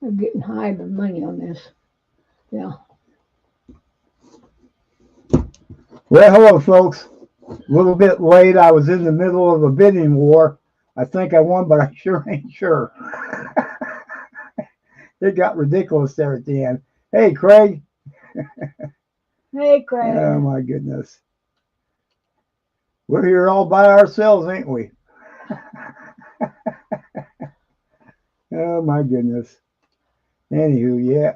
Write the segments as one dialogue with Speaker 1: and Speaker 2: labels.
Speaker 1: I'm getting high the money on this. Yeah.
Speaker 2: Well, hello, folks. A little bit late. I was in the middle of a bidding war. I think I won, but I sure ain't sure. It got ridiculous there at the end. Hey, Craig.
Speaker 1: Hey, Craig.
Speaker 2: Oh, my goodness. We're here all by ourselves, ain't we? Oh, my goodness. Anywho, yeah.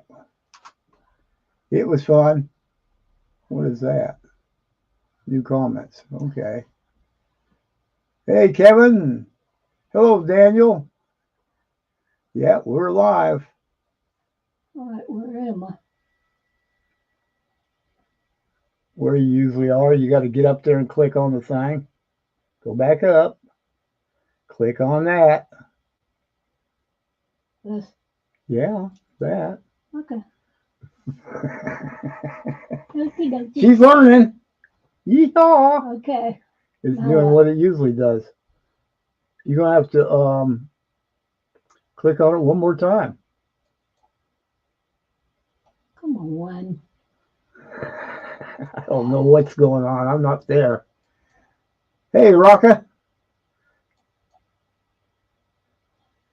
Speaker 2: It was fun. What is that? New comments. Okay. Hey, Kevin. Hello, Daniel. Yeah, we're live.
Speaker 1: All right, where am I?
Speaker 2: Where you usually are, you got to get up there and click on the thing. Go back up. Click on that.
Speaker 1: This.
Speaker 2: Yeah, that.
Speaker 1: Okay. Okie dokie.
Speaker 2: She's learning. Yeehaw.
Speaker 1: Okay.
Speaker 2: It's doing what it usually does. You're going to have to click on it one more time.
Speaker 1: Come on.
Speaker 2: I don't know what's going on. I'm not there. Hey, Rocka.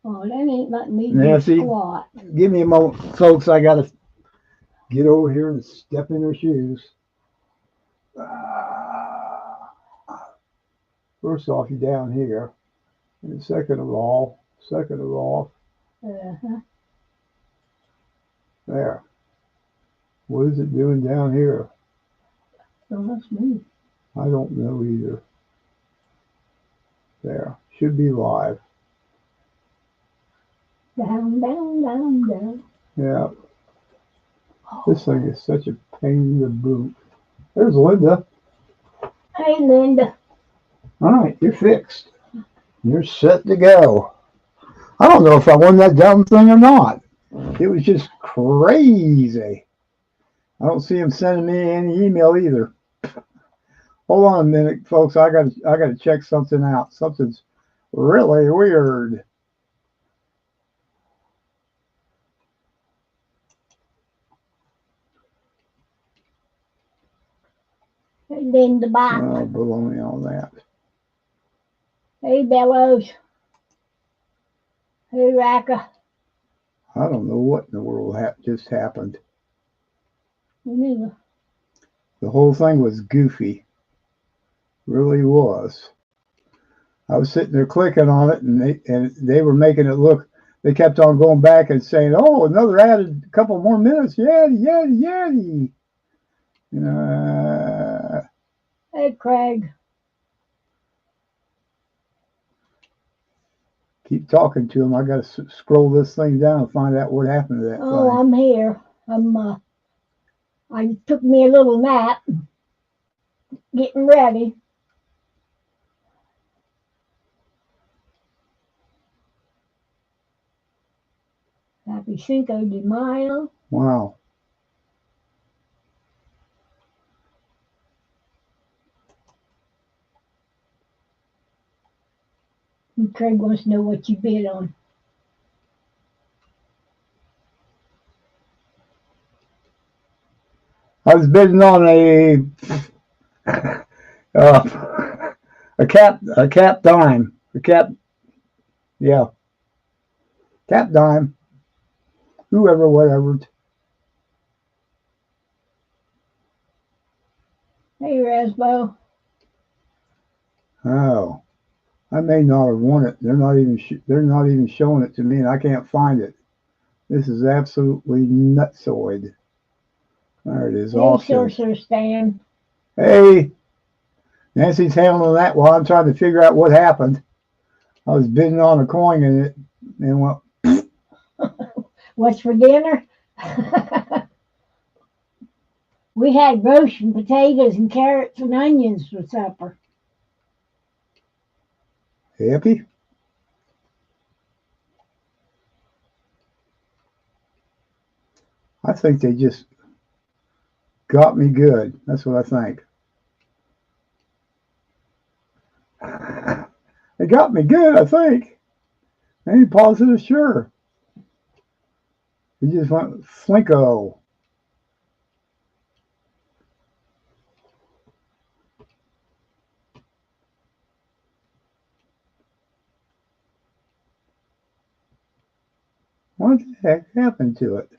Speaker 1: Oh, that ain't letting me
Speaker 2: Nancy,
Speaker 1: do squat.
Speaker 2: Give me a moment, folks. I got to get over here and step in her shoes. First off, you're down here. And second of all, there. What is it doing down here?
Speaker 1: Oh, that's me.
Speaker 2: I don't know either. There. Should be live.
Speaker 1: Down.
Speaker 2: Yeah. This thing is such a pain in the boot. There's Linda.
Speaker 1: Hey, Linda.
Speaker 2: All right, you're fixed. You're set to go. I don't know if I won that dumb thing or not. It was just crazy. I don't see him sending me any email either. Hold on a minute, folks. I got to check something out. Something's really weird.
Speaker 1: Hey, Linda, bye.
Speaker 2: Oh, baloney on that.
Speaker 1: Hey, Bellows. Hey, Raka.
Speaker 2: I don't know what in the world just happened.
Speaker 1: Me neither.
Speaker 2: The whole thing was goofy. Really was. I was sitting there clicking on it, and they were making it look. They kept on going back and saying, "Oh, another added couple more minutes, yaddy."
Speaker 1: Hey, Craig.
Speaker 2: Keep talking to him. I got to scroll this thing down and find out what happened to that
Speaker 1: Oh,
Speaker 2: thing.
Speaker 1: I'm here. I took me a little nap, getting ready. Happy Cinco de Mayo.
Speaker 2: Wow.
Speaker 1: And Craig wants to know what you bid on.
Speaker 2: I was bidding on a cap dime, cap dime, whoever, whatever.
Speaker 1: Hey, Rasbo.
Speaker 2: Oh, I may not have won it. They're not even showing it to me, and I can't find it. This is absolutely nutsoid. There it is.
Speaker 1: Hey,
Speaker 2: Auction.
Speaker 1: Sorcerer Stan.
Speaker 2: Hey, Nancy's handling that while I'm trying to figure out what happened. I was bidding on a coin and it went.
Speaker 1: What's for dinner? We had roast and potatoes and carrots and onions for supper.
Speaker 2: Happy? I think they just got me good. That's what I think. They got me good, I think. Ain't positive sure. He just went Flinko. What the heck happened to it?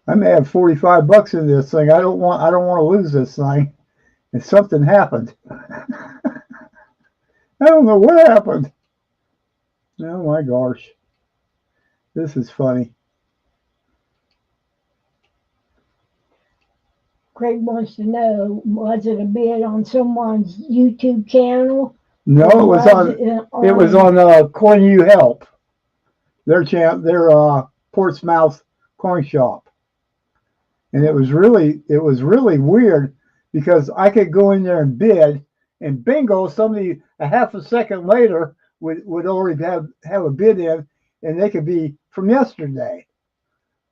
Speaker 2: I may have 45 bucks in this thing. I don't want to lose this thing. And something happened. I don't know what happened. Oh my gosh. This is funny.
Speaker 1: Craig wants to know, was it a bid on someone's YouTube channel?
Speaker 2: No,
Speaker 1: or
Speaker 2: it was on Coin You Help. Their Portsmouth coin shop. And it was really weird because I could go in there and bid, and bingo, somebody a half a second later would already have a bid in, and they could be from yesterday.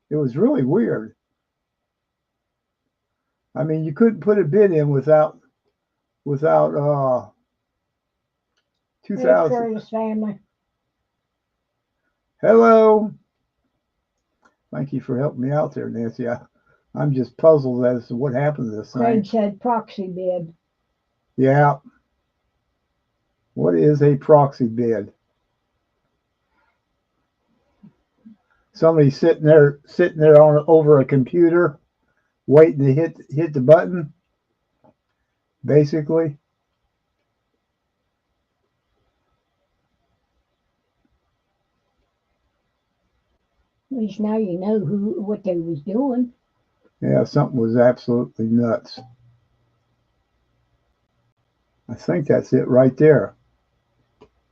Speaker 2: It was really weird. I mean, you couldn't put a bid in without 2000.
Speaker 1: Curtis family.
Speaker 2: Hello. Thank you for helping me out there, Nancy. I'm just puzzled as to what happened to this thing.
Speaker 1: Craig said proxy bid.
Speaker 2: Yeah. What is a proxy bid? Somebody sitting there over a computer, waiting to hit the button. Basically.
Speaker 1: At least now you know what they was doing.
Speaker 2: Yeah, something was absolutely nuts. I think that's it right there.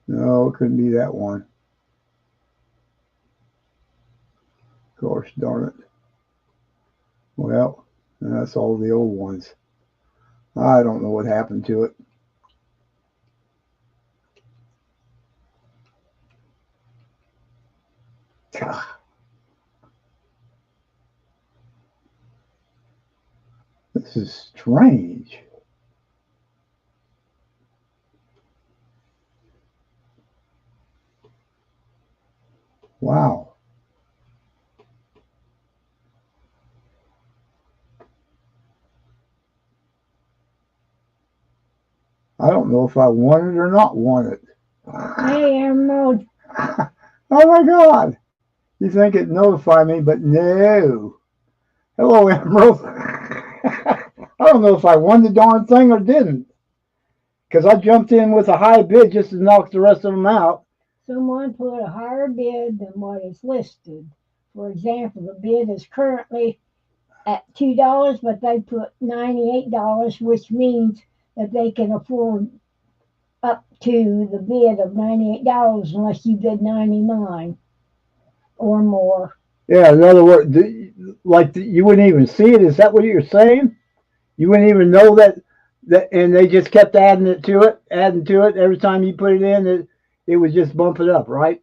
Speaker 2: No, it couldn't be that one. Gosh darn it. Well, that's all the old ones. I don't know what happened to it. God. This is strange. Wow. I don't know if I want it or not want it.
Speaker 1: Hey, Emerald.
Speaker 2: Oh my God. You think it'd notify me, but no. Hello, Emerald. I don't know if I won the darn thing or didn't. Because I jumped in with a high bid just to knock the rest of them out.
Speaker 1: Someone put a higher bid than what is listed. For example, the bid is currently at $2, but they put $98, which means that they can afford up to the bid of $98 unless you bid 99 or more.
Speaker 2: Yeah, in other words, you wouldn't even see it. Is that what you're saying? You wouldn't even know that, and they just kept adding to it. Every time you put it in, it would just bump it up, right?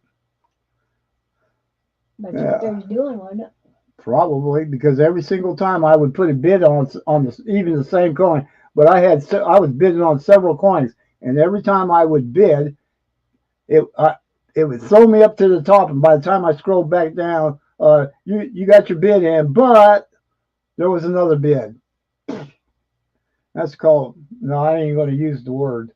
Speaker 1: That's what they're doing, wasn't it?
Speaker 2: Probably, because every single time I would put a bid on even the same coin, but I was bidding on several coins, and every time I would bid, it would throw me up to the top, and by the time I scrolled back down, you got your bid in, but there was another bid. That's called, no, I ain't going to use the word.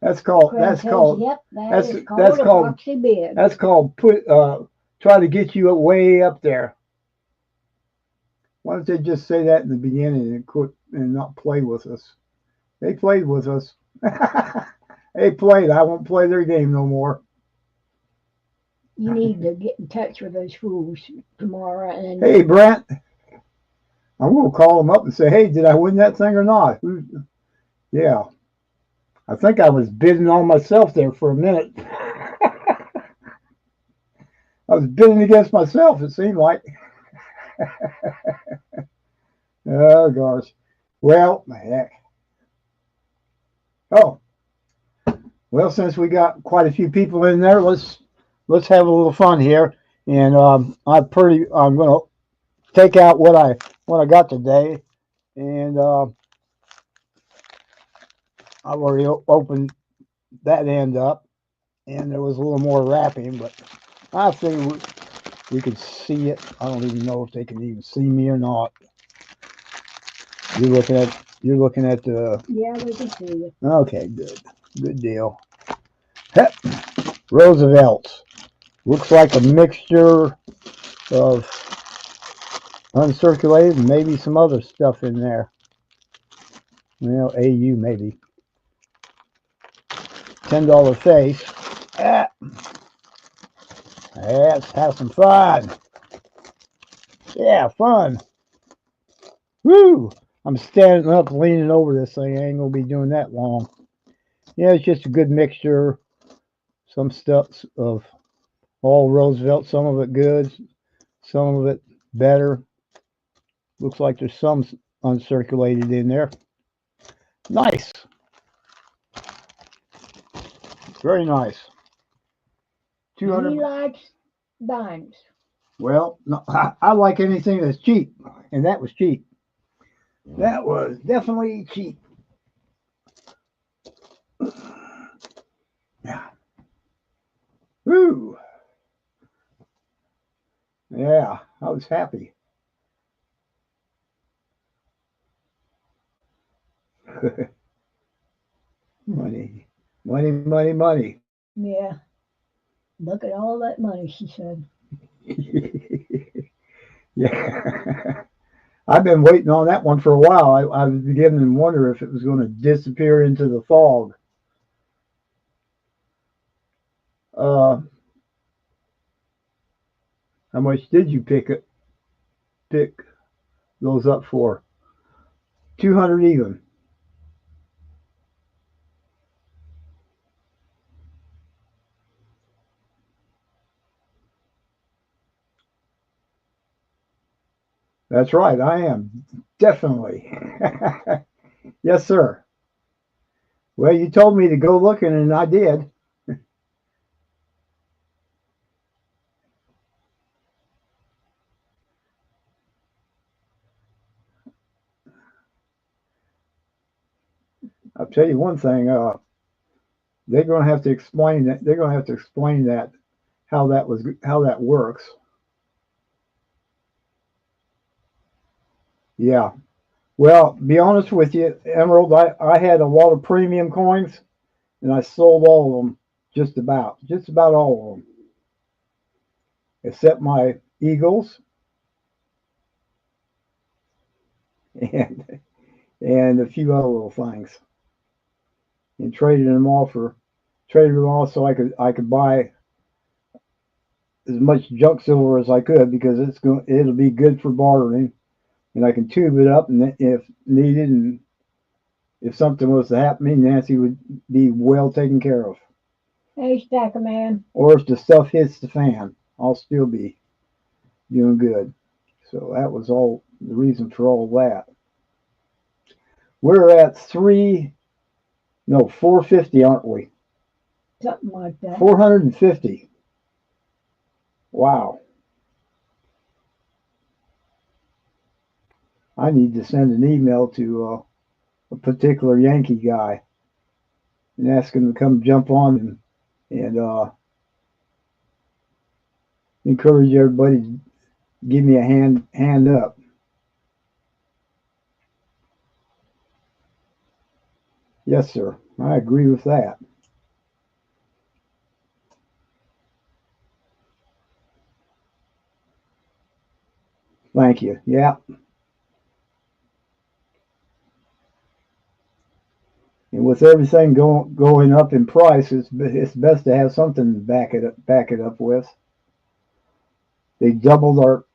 Speaker 2: That's called
Speaker 1: Yep, that's called a proxy bid.
Speaker 2: That's called try to get you way up there. Why don't they just say that in the beginning and quit and not play with us? They played with us. They played. I won't play their game no more.
Speaker 1: You need to get in touch with those fools tomorrow. And
Speaker 2: hey, Brent, I'm going to call them up and say, hey, did I win that thing or not? Yeah. I think I was bidding on myself there for a minute. I was bidding against myself, it seemed like. Oh, gosh. Well, heck. Oh. Well, since we got quite a few people in there, let's have a little fun here. And I'm going to take out what I got today. And I've already opened that end up. and there was a little more wrapping, but I think we could see it. I don't even know if they can even see me or not. You're looking at the.
Speaker 1: Yeah, we can see you.
Speaker 2: Okay, good deal. Hep, Roosevelt's looks like a mixture of uncirculated and maybe some other stuff in there. Well, AU maybe. $10 face. Ah, let's have some fun. Yeah, fun. Woo! I'm standing up, leaning over this thing. I ain't gonna be doing that long. Yeah, it's just a good mixture. Some stuff of all Roosevelt, some of it good, some of it better. Looks like there's some uncirculated in there. Nice. Very nice.
Speaker 1: He
Speaker 2: 200.
Speaker 1: likes dimes.
Speaker 2: Well, no, I like anything that's cheap, and that was cheap. That was definitely cheap. Yeah. Woo. Yeah, I was happy. Money, money, money, money.
Speaker 1: Yeah. Look at all that money, she said.
Speaker 2: Yeah. I've been waiting on that one for a while. I was beginning to wonder if it was going to disappear into the fog. Uh, how much did you pick those up for? 200 even. That's right, I am. Definitely. Yes, sir. Well, you told me to go looking, and I did. I'll tell you one thing. They're going to have to explain that. They're going to have to explain that how that works. Yeah. Well, be honest with you, Emerald. I had a lot of premium coins, and I sold all of them. Just about all of them, except my Eagles and and a few other little things, and traded them all so I could buy as much junk silver as I could because it'll be good for bartering, and I can tube it up and if needed, and if something was to happen to me, Nancy would be well taken care of.
Speaker 1: Hey, Stacker Man.
Speaker 2: Or if the stuff hits the fan, I'll still be doing good. So that was all the reason for all that. We're at 450, aren't we?
Speaker 1: Something like that.
Speaker 2: 450. Wow. I need to send an email to a particular Yankee guy and ask him to come jump on and encourage everybody to give me a hand up. Yes, sir. I agree with that. Thank you. Yeah. And with everything going up in price, it's best to have something to back it up with. They doubled our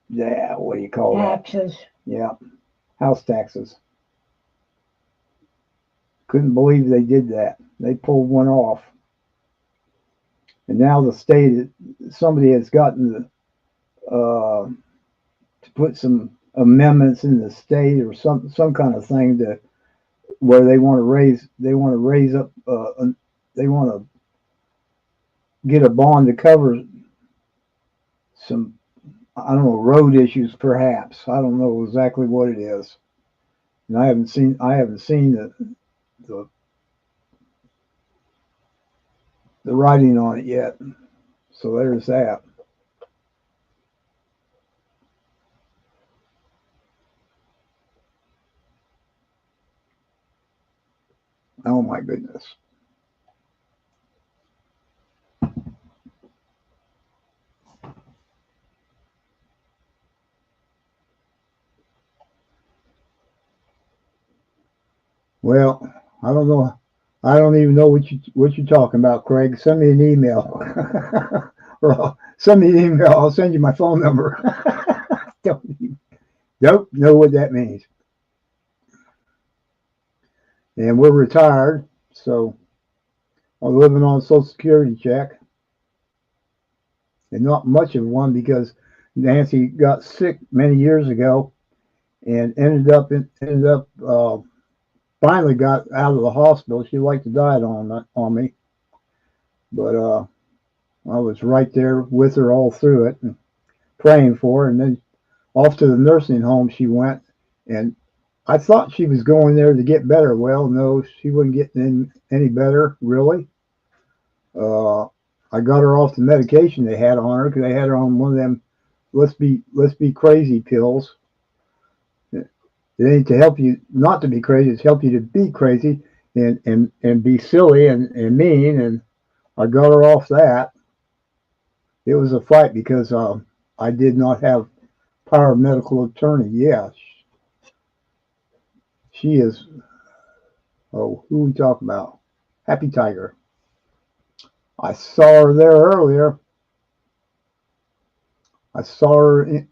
Speaker 2: yeah, what do you call that?
Speaker 1: Taxes.
Speaker 2: Yeah, house taxes. Couldn't believe they did that. They pulled one off, and now the state somebody has gotten to put some amendments in the state or some kind of thing to where they want to raise up they want to get a bond to cover some, I don't know, road issues perhaps. I don't know exactly what it is, and I haven't seen the writing on it yet. So there's that. Oh my goodness. Well, I don't know. I don't even know what you're talking about, Craig. Send me an email. Or send me an email. I'll send you my phone number. Don't know what that means. And we're retired, so I'm living on a Social Security check, and not much of one because Nancy got sick many years ago, and finally got out of the hospital. She like to die on me, but I was right there with her all through it and praying for her. And then off to the nursing home she went, and I thought she was going there to get better. Well, no, she wasn't getting any better, really. I got her off the medication they had on her because they had her on one of them let's be crazy pills. It ain't to help you not to be crazy, it's help you to be crazy and be silly and mean. And I got her off that. It was a fight because I did not have power of medical attorney. Yeah, she is. Oh, who are we talking about? Happy Tiger. I saw her there earlier. I saw her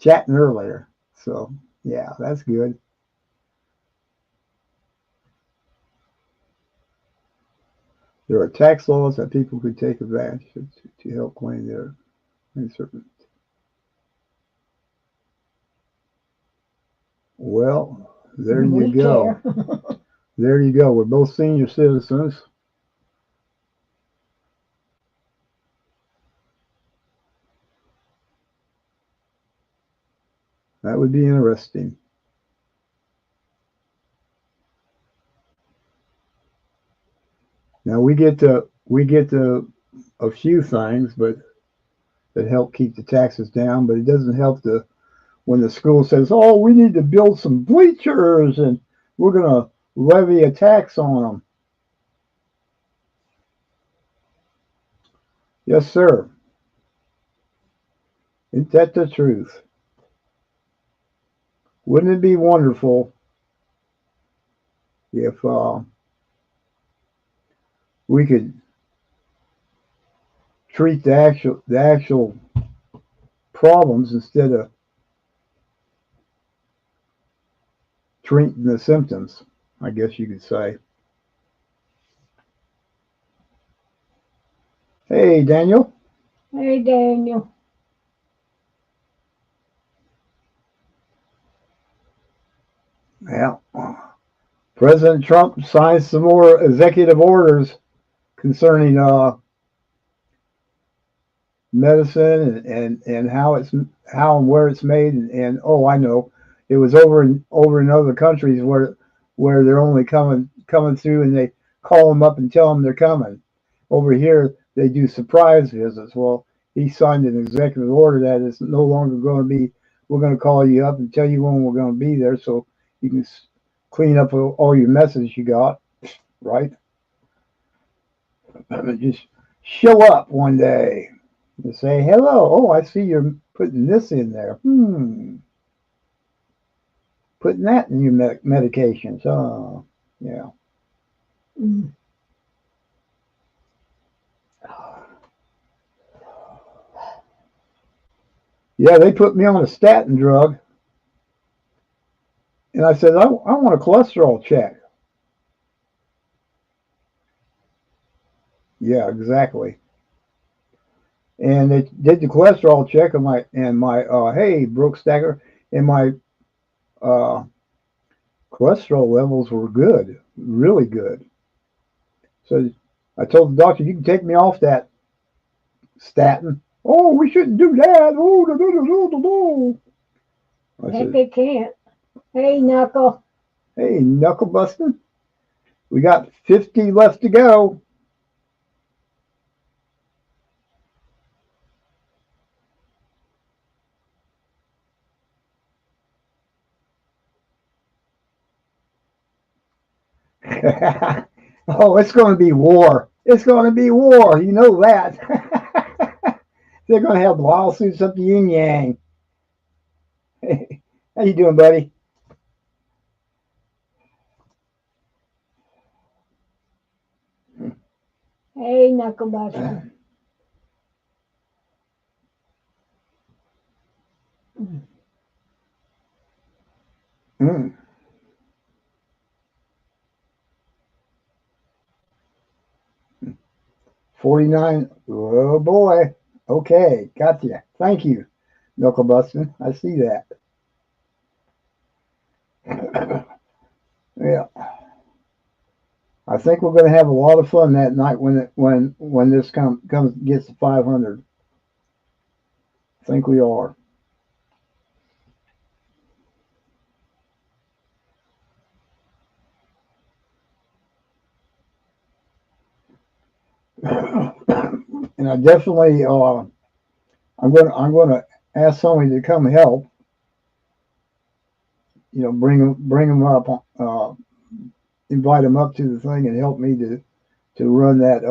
Speaker 2: chatting earlier. So yeah, that's good. There are tax laws that people could take advantage of to help claim their certain. Well, there you go. There you go. We're both senior citizens. That would be interesting. Now we get to a few things, but that help keep the taxes down. But it doesn't help when the school says, "Oh, we need to build some bleachers and we're going to levy a tax on them." Yes, sir. Isn't that the truth? Wouldn't it be wonderful if we could treat the actual problems instead of treating the symptoms, I guess you could say. Hey, Daniel.
Speaker 1: Hey, Daniel.
Speaker 2: Yeah. President Trump signs some more executive orders concerning medicine and how and where it's made and oh, I know, it was over in other countries where they're only coming through and they call them up and tell them they're coming. Over here they do surprise visits. Well, he signed an executive order that it's no longer going to be, we're going to call you up and tell you when we're going to be there so you can clean up all your messes you got, right? Just show up one day and say, "Hello, oh, I see you're putting this in there. Putting that in your medications. Oh, yeah."
Speaker 1: Mm.
Speaker 2: Yeah, they put me on a statin drug. And I said, I want a cholesterol check. Yeah, exactly. And they did the cholesterol check on my hey, Brooke Stacker, and my cholesterol levels were good, really good. So I told the doctor, you can take me off that statin. Oh, we shouldn't do that. Oh, no, no, no, no, no. I
Speaker 1: Heck,
Speaker 2: said,
Speaker 1: it can't. Hey, Knuckle.
Speaker 2: hey, knuckle busting. We got 50 left to go. Oh, it's going to be war. It's going to be war. You know that. They're going to have lawsuits up the yin yang. How you doing, buddy?
Speaker 1: Hey, Knuckle Buster.
Speaker 2: Mm. 49. Oh boy. Okay, got you. Thank you, knuckle busting. I see that. Yeah, I think we're going to have a lot of fun that night when this comes gets to 500. I think we are. And I definitely I'm going to ask somebody to come help. You know, bring them up, invite them up to the thing and help me to run that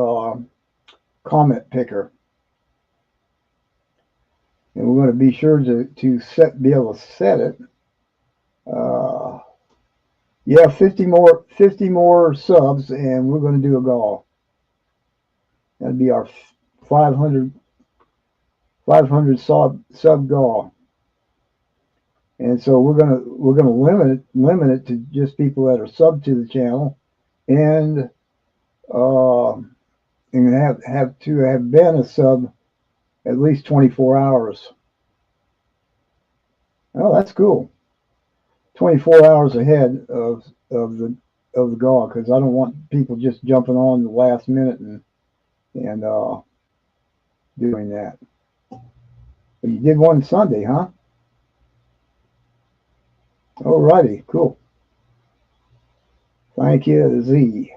Speaker 2: comment picker. And we're going to be sure to be able to set it. Uh, yeah, 50 more subs, and we're going to do a goal. That'd be our 500 sub goal. And so we're gonna limit it to just people that are sub to the channel, and and have to have been a sub at least 24 hours. Oh, that's cool. 24 hours ahead of the goal, because I don't want people just jumping on the last minute and doing that. But you did one Sunday, huh? Alrighty, cool. Thank you, Z.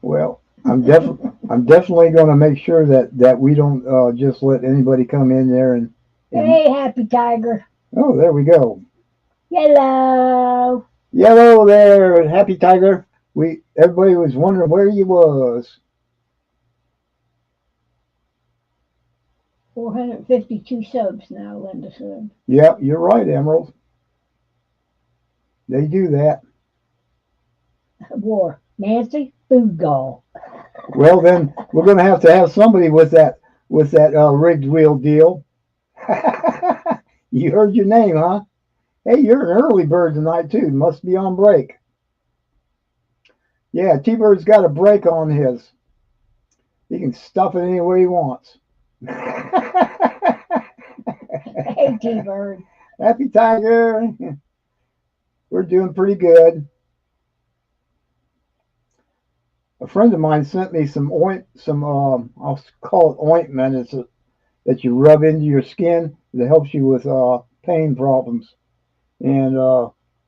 Speaker 2: Well, I'm definitely going to make sure that we don't just let anybody come in there and
Speaker 1: Hey, Happy Tiger.
Speaker 2: oh, there we go.
Speaker 1: Hello.
Speaker 2: Yellow there, Happy Tiger. Everybody was wondering where you was.
Speaker 1: 452 subs now, Linda said.
Speaker 2: Yeah, you're right, Emerald. They do that.
Speaker 1: War. Nancy, food gall.
Speaker 2: Well, then we're going to have somebody with that rigged wheel deal. You heard your name, huh? Hey, you're an early bird tonight too. Must be on break. Yeah, T-Bird's got a break on his. He can stuff it anywhere he wants.
Speaker 1: Hey, T-Bird.
Speaker 2: Happy Tiger. We're doing pretty good. A friend of mine sent me some I'll call it ointment. That you rub into your skin that helps you with pain problems. And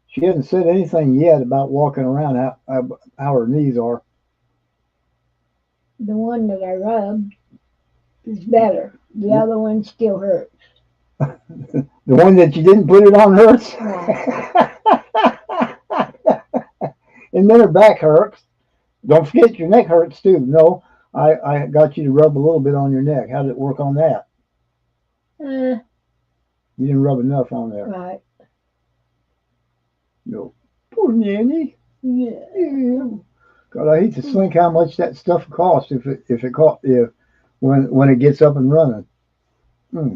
Speaker 2: she hasn't said anything yet about walking around how her knees are.
Speaker 1: The one that I rubbed is better. The other one still hurts.
Speaker 2: The one that you didn't put it on hurts? And then her back hurts. Don't forget your neck hurts too. No, I got you to rub a little bit on your neck. How did it work on that? You didn't rub enough on there.
Speaker 1: Right.
Speaker 2: No. Poor Nanny.
Speaker 1: Yeah.
Speaker 2: God, I hate to think how much that stuff costs when it gets up and running. Hmm.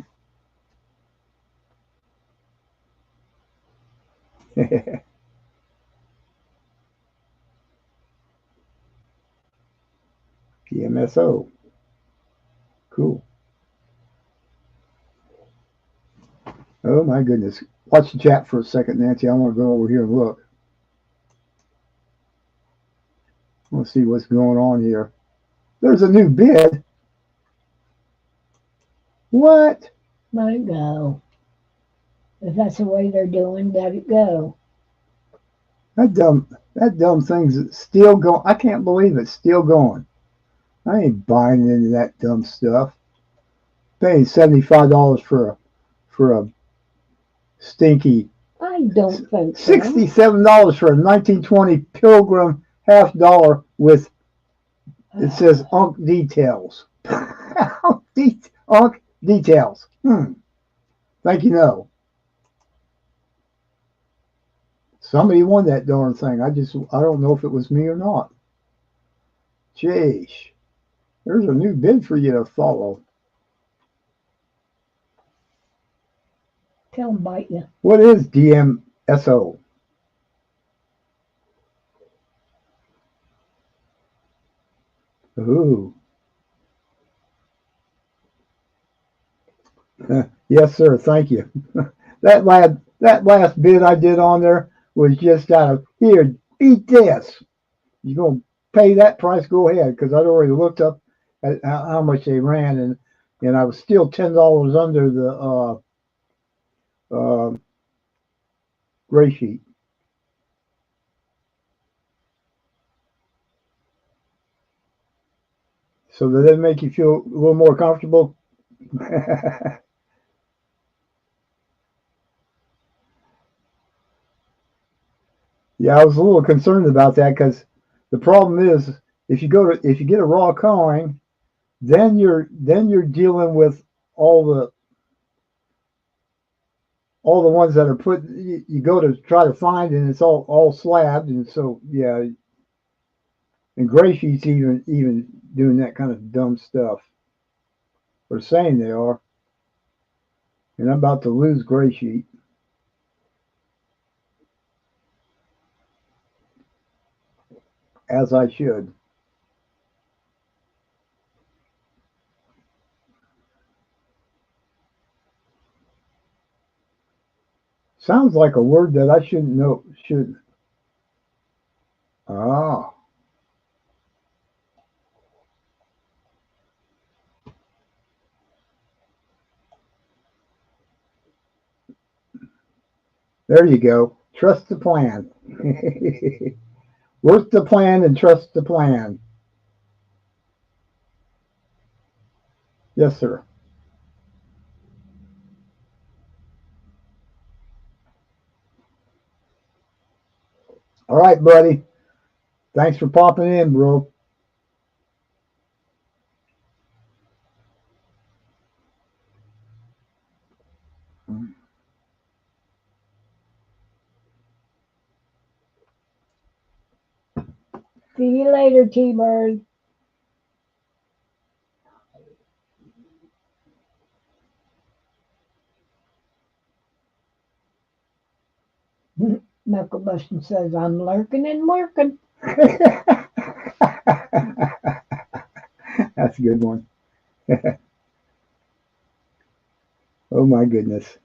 Speaker 2: PMSO. Cool. Oh my goodness. Watch the chat for a second, Nancy. I want to go over here and look. Let's see what's going on here. There's a new bid. What?
Speaker 1: Let it go. If that's the way they're doing, let it go.
Speaker 2: That dumb thing's still going. I can't believe it's still going. I ain't buying into that dumb stuff. Paying $75 for a stinky
Speaker 1: I don't think so.
Speaker 2: $67 for a 1920 Pilgrim half dollar with it says Unk Details. Unk Details. Thank you, no. Somebody won that darn thing. I don't know if it was me or not. Jeez. There's a new bid for you to follow.
Speaker 1: Tell them bite you.
Speaker 2: What is DMSO? Ooh. Yes, sir. Thank you. That last bid I did on there was just out of here. Eat this. You're gonna pay that price? Go ahead, because I'd already looked up at how much they ran, and I was still $10 under the gray sheet. So does that make you feel a little more comfortable? Yeah, I was a little concerned about that because the problem is if you get a raw coin, then you're dealing with all the ones that are put. You go to try to find, and it's all slabbed, and so yeah. And Gray Sheet's even doing that kind of dumb stuff, or saying they are. And I'm about to lose Gray Sheet. As I should. Sounds like a word that I shouldn't know. Should. Ah. There you go. Trust the plan. Work the plan and trust the plan. Yes, sir. All right, buddy. Thanks for popping in, bro.
Speaker 1: See you later, T-Bird. Knuckle Bustin says, I'm lurking and working.
Speaker 2: That's a good one. Oh my goodness.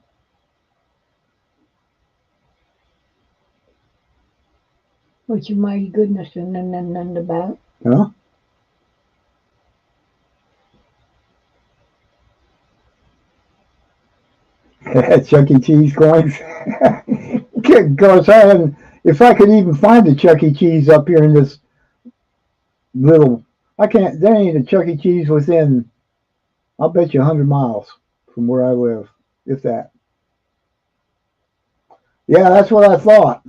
Speaker 1: What's your mighty goodness and none about?
Speaker 2: Huh? Chuck E. Cheese coins. Gosh, if I could even find a Chuck E. Cheese up here in this little, I can't. There ain't a Chuck E. Cheese within. I'll bet you 100 miles from where I live, if that. Yeah, that's what I thought.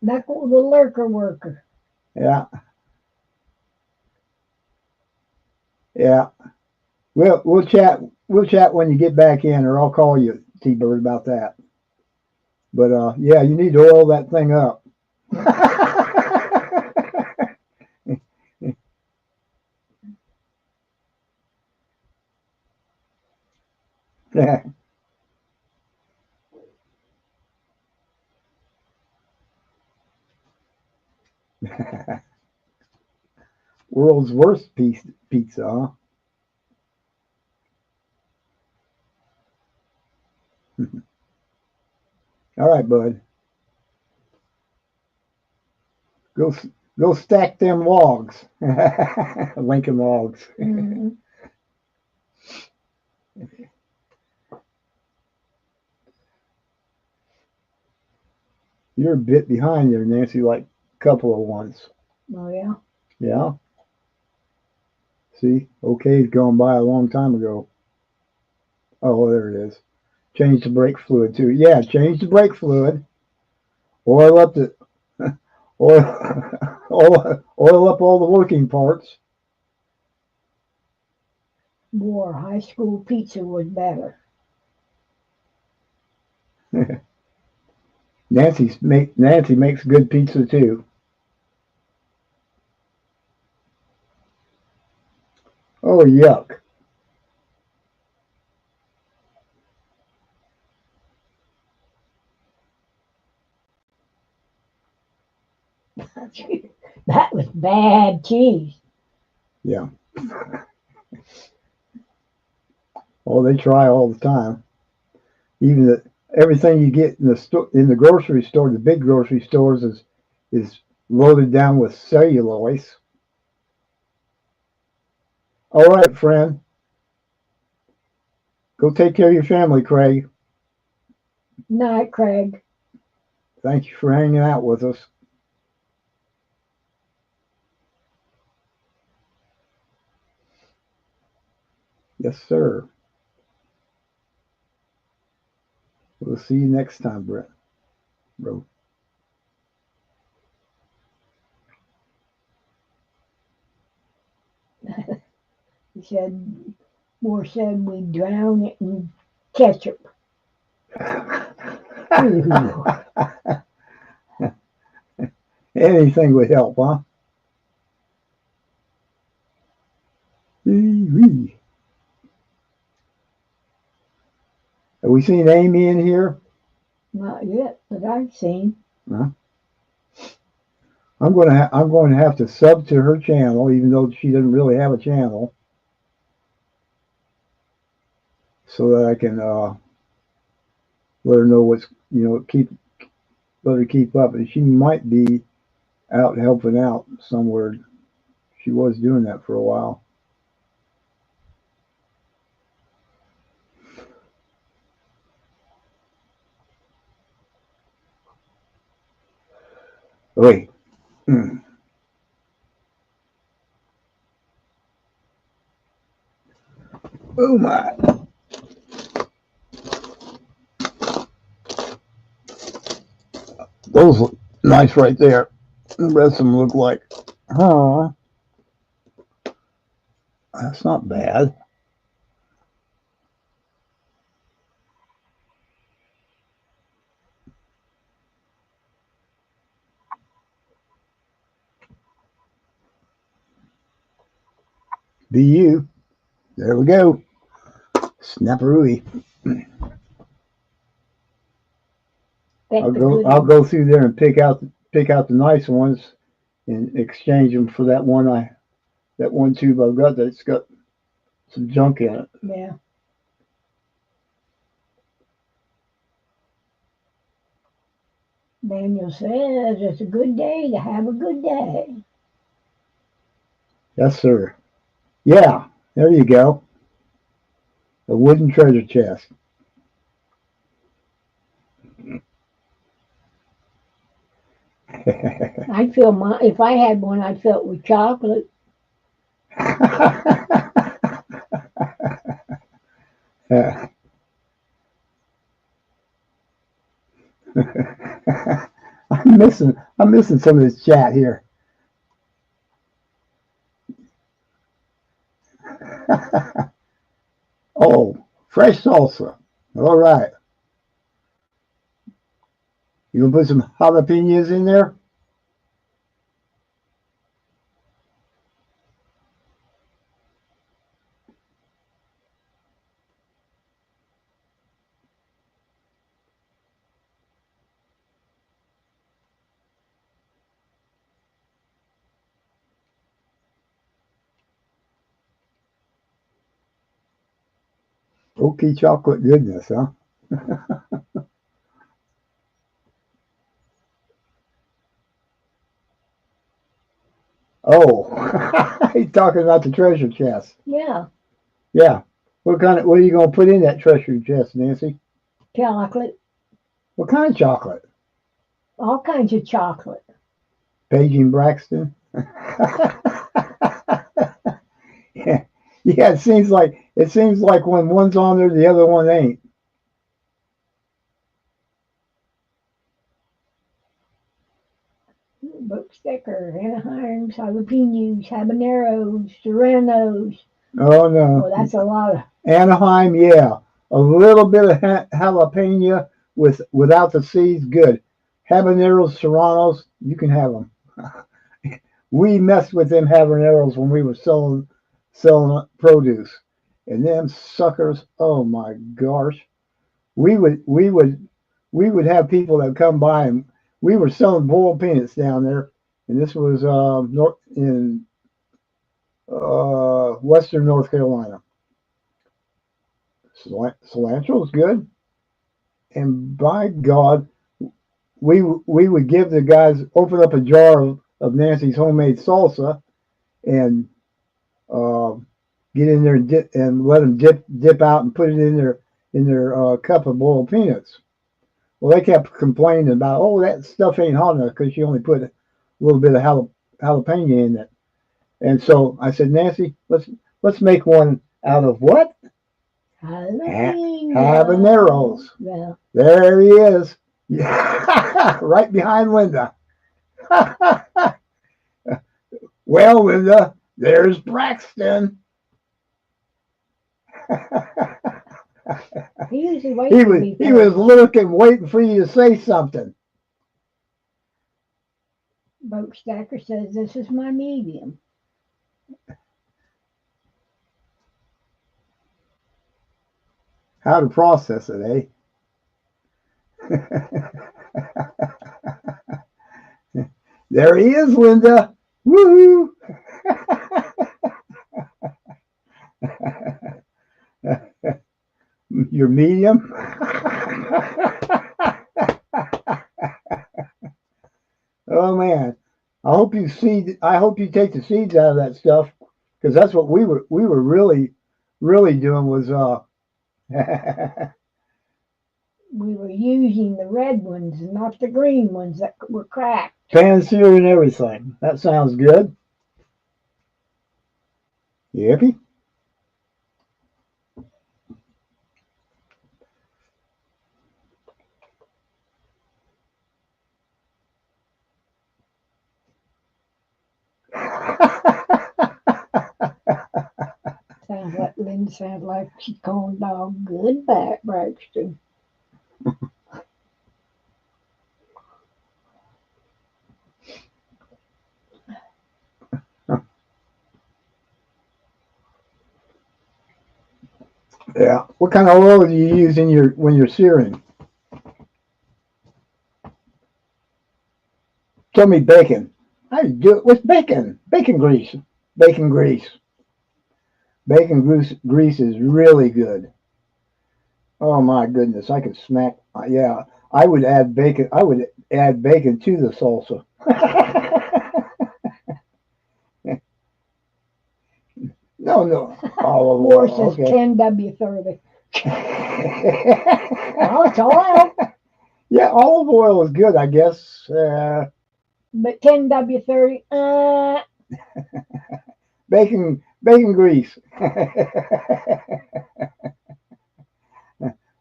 Speaker 1: Knuckle the lurker worker.
Speaker 2: Yeah, yeah. We'll chat. We'll chat when you get back in, or I'll call you, T-Bird, about that. But yeah, you need to oil that thing up. World's worst pizza, huh? All right, bud. Go go stack them logs. Lincoln logs.
Speaker 1: Mhm.
Speaker 2: You're a bit behind there, Nancy, like a couple of ones.
Speaker 1: Oh yeah.
Speaker 2: Yeah. See, okay's gone by a long time ago. Oh, there it is. Change the brake fluid too. Yeah, change the brake fluid. Oil up the oil, oil up all the working parts.
Speaker 1: Boy, high school pizza was better.
Speaker 2: Nancy makes good pizza too. Oh yuck.
Speaker 1: That was bad cheese.
Speaker 2: Yeah. Oh, they try all the time. Even everything you get in the grocery store, the big grocery stores is loaded down with cellulose. All right, friend, go take care of your family, Craig.
Speaker 1: Night, Craig.
Speaker 2: Thank you for hanging out with us. Yes, sir. We'll see you next time, Brett. Bro.
Speaker 1: He said, Moore said we drown it in ketchup. Ooh.
Speaker 2: Anything would help, huh? Wee-wee. Have we seen Amy in here?
Speaker 1: Not yet, that I've seen.
Speaker 2: Huh? I'm going to have to sub to her channel, even though she doesn't really have a channel, so that I can let her know what's let her keep up. And she might be out helping out somewhere. She was doing that for a while. Wait. Oh my. Those look nice right there. The rest of them look like, huh? That's not bad. Be you. There we go. Snapperooey. I'll go through there and pick out the nice ones and exchange them for that one tube I've got that's got some junk in it.
Speaker 1: Yeah. Daniel says it's a good day to have a good day.
Speaker 2: Yes, sir. Yeah, there you go. A wooden treasure chest.
Speaker 1: I'd fill my if I had one, I'd fill it with chocolate. I'm missing some of this chat here. Oh, fresh salsa. All right. You gonna put some jalapenos in there? Oaky chocolate goodness, huh?
Speaker 2: Oh, he's talking about the treasure chest.
Speaker 1: Yeah,
Speaker 2: Yeah. What are you gonna put in that treasure chest, Nancy?
Speaker 1: chocolate,
Speaker 2: What kind of chocolate?
Speaker 1: all kinds of chocolate.
Speaker 2: Paige Braxton. Yeah. Yeah, it seems like when one's on there, the other one ain't.
Speaker 1: Book sticker, Anaheims, jalapenos, habaneros, serranos.
Speaker 2: Oh
Speaker 1: Well,
Speaker 2: no,
Speaker 1: that's a lot of.
Speaker 2: Anaheim, yeah, a little bit of jalapeno without the seeds, good. Habaneros, serranos, you can have them. We messed with them habaneros when we were selling produce, and them suckers. Oh my gosh, we would we would we would have people that come by, and we were selling boiled peanuts down there, and this was in Western North Carolina. Cilantro is good, and by God, we would give the guys open up a jar of Nancy's homemade salsa and uh, get in there and, and let them dip out and put it in their cup of boiled peanuts. Well, they kept complaining about, oh, that stuff ain't hot enough because you only put a little bit of jalapeno in it. And so I said, Nancy, let's make one out of what?
Speaker 1: Jalapeno.
Speaker 2: Habaneros.
Speaker 1: Yeah.
Speaker 2: There he is. Yeah. Right behind Linda. Well, Linda, there's Braxton.
Speaker 1: He usually waits for me.
Speaker 2: He was looking, waiting for you to say something.
Speaker 1: Boat Stacker says this is my medium.
Speaker 2: How to process it, eh? There he is, Linda. Woohoo! Your medium. Oh man, I hope you take the seeds out of that stuff because that's what we were really doing was
Speaker 1: We were using the red ones, not the green ones that were cracked.
Speaker 2: pan-sear and everything. That sounds good. Yippee.
Speaker 1: Lynn sounds like she's calling dog good back, Braxton.
Speaker 2: Yeah. What kind of oil do you use in your when you're searing? Tell me bacon. I do it with bacon. Bacon grease. Bacon grease. Grease is really good. Oh my goodness, I could smack. Yeah, I would add bacon. I would add bacon to the salsa. No, olive
Speaker 1: Moore
Speaker 2: oil.
Speaker 1: says
Speaker 2: Okay.
Speaker 1: 10W30. Well, it's oil,
Speaker 2: Yeah, olive oil is good, I guess.
Speaker 1: but 10W30,
Speaker 2: Bacon grease.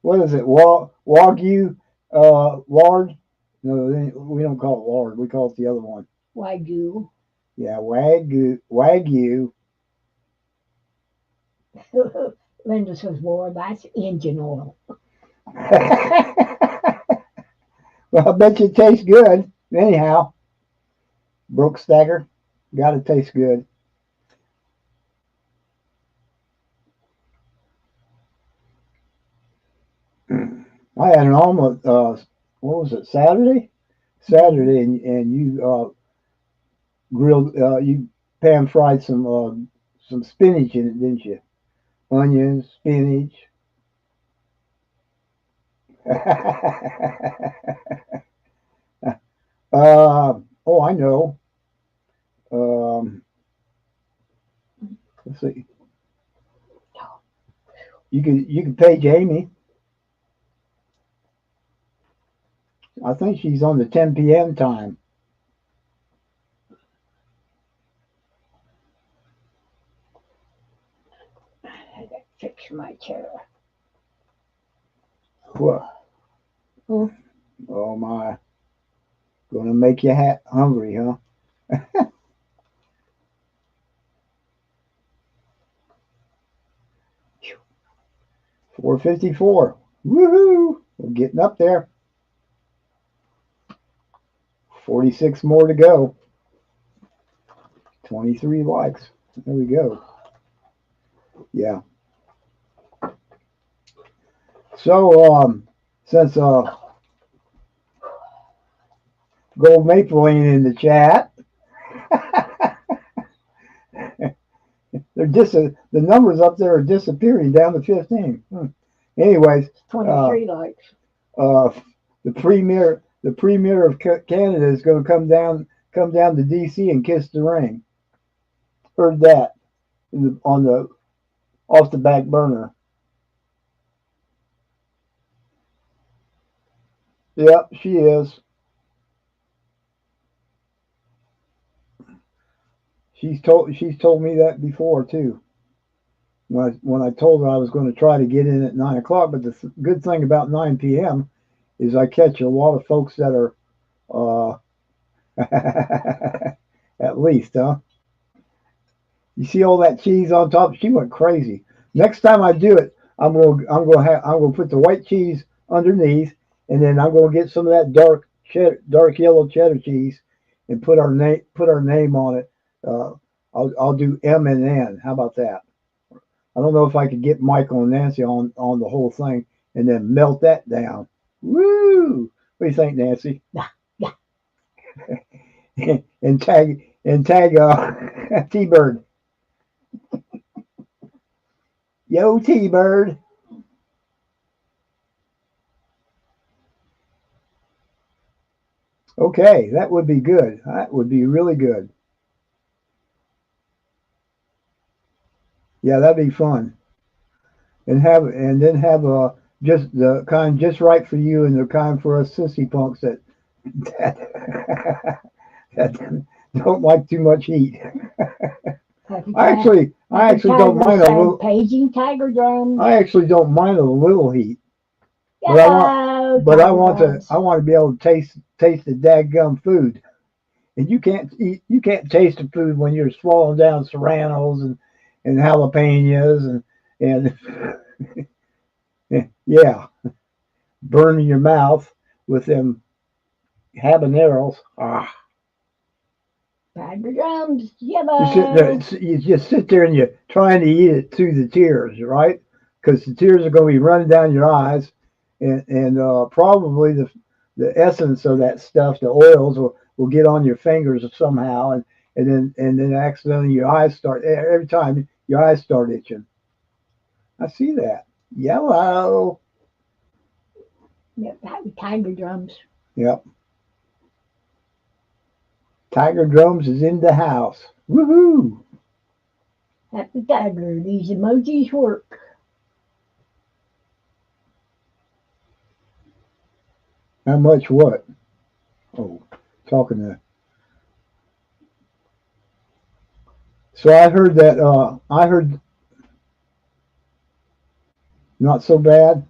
Speaker 2: What is it? Wagyu lard? No, we don't call it lard. We call it the other one.
Speaker 1: Wagyu.
Speaker 2: Yeah, wagyu.
Speaker 1: Linda says, "Boy, that's engine oil."
Speaker 2: Well, I bet you it tastes good. Anyhow, Broke Stagger, gotta taste good. I had an almost, what was it, Saturday? Saturday, and you grilled, you pan fried some spinach in it, didn't you? Onions, spinach. Oh, I know. Let's see. You can page Amy. I think she's on the 10 p.m. time.
Speaker 1: I gotta fix my chair.
Speaker 2: What?
Speaker 1: Hmm.
Speaker 2: Oh my. Gonna make you hungry, huh? 4:54. Woohoo! We're getting up there. 46 more to go. 23 likes. There we go. Yeah. So, since Gold Maple ain't in the chat, the numbers up there are disappearing down to 15. Anyways,
Speaker 1: 23 likes.
Speaker 2: the premier of Canada is going to come down to DC and kiss the ring. Heard that on the off the back burner. Yep, she is. She's told me that before too. When I told her I was going to try to get in at 9 o'clock, but the good thing about 9 p.m. is I catch a lot of folks that are at least, huh? You see all that cheese on top? She went crazy. Next time I do it, I'm gonna put the white cheese underneath, and then I'm gonna get some of that dark yellow cheddar cheese, and put our name on it. I'll do M and N. How about that? I don't know if I could get Michael and Nancy on the whole thing, and then melt that down. Woo! What do you think, Nancy?
Speaker 1: Yeah.
Speaker 2: and tag T-Bird. Yo, T-Bird. Okay, that would be good. That would be really good. Yeah, that'd be fun. And then have just the kind just right for you and the kind for us sissy punks that that don't like too much heat. I actually don't mind a little.
Speaker 1: Paging tiger drums.
Speaker 2: I actually don't mind a little heat.
Speaker 1: Yellow
Speaker 2: But I want
Speaker 1: drums.
Speaker 2: to be able to taste the dadgum food. And you can't taste the food when you're swallowing down serranos and jalapenos and yeah, burning your mouth with them habaneros. Ah.
Speaker 1: Tiger drums, yellow.
Speaker 2: You just sit there and you're trying to eat it through the tears, right? Because the tears are going to be running down your eyes, and probably the essence of that stuff, the oils, will get on your fingers somehow, and then accidentally your eyes start every time your eyes start itching. I see that. Yellow.
Speaker 1: Yep, tiger drums.
Speaker 2: Yep. Tiger Drums is in the house. Woohoo!
Speaker 1: Happy Tiger. These emojis work.
Speaker 2: How much what? Oh, talking to. So I heard that. I heard. Not so bad.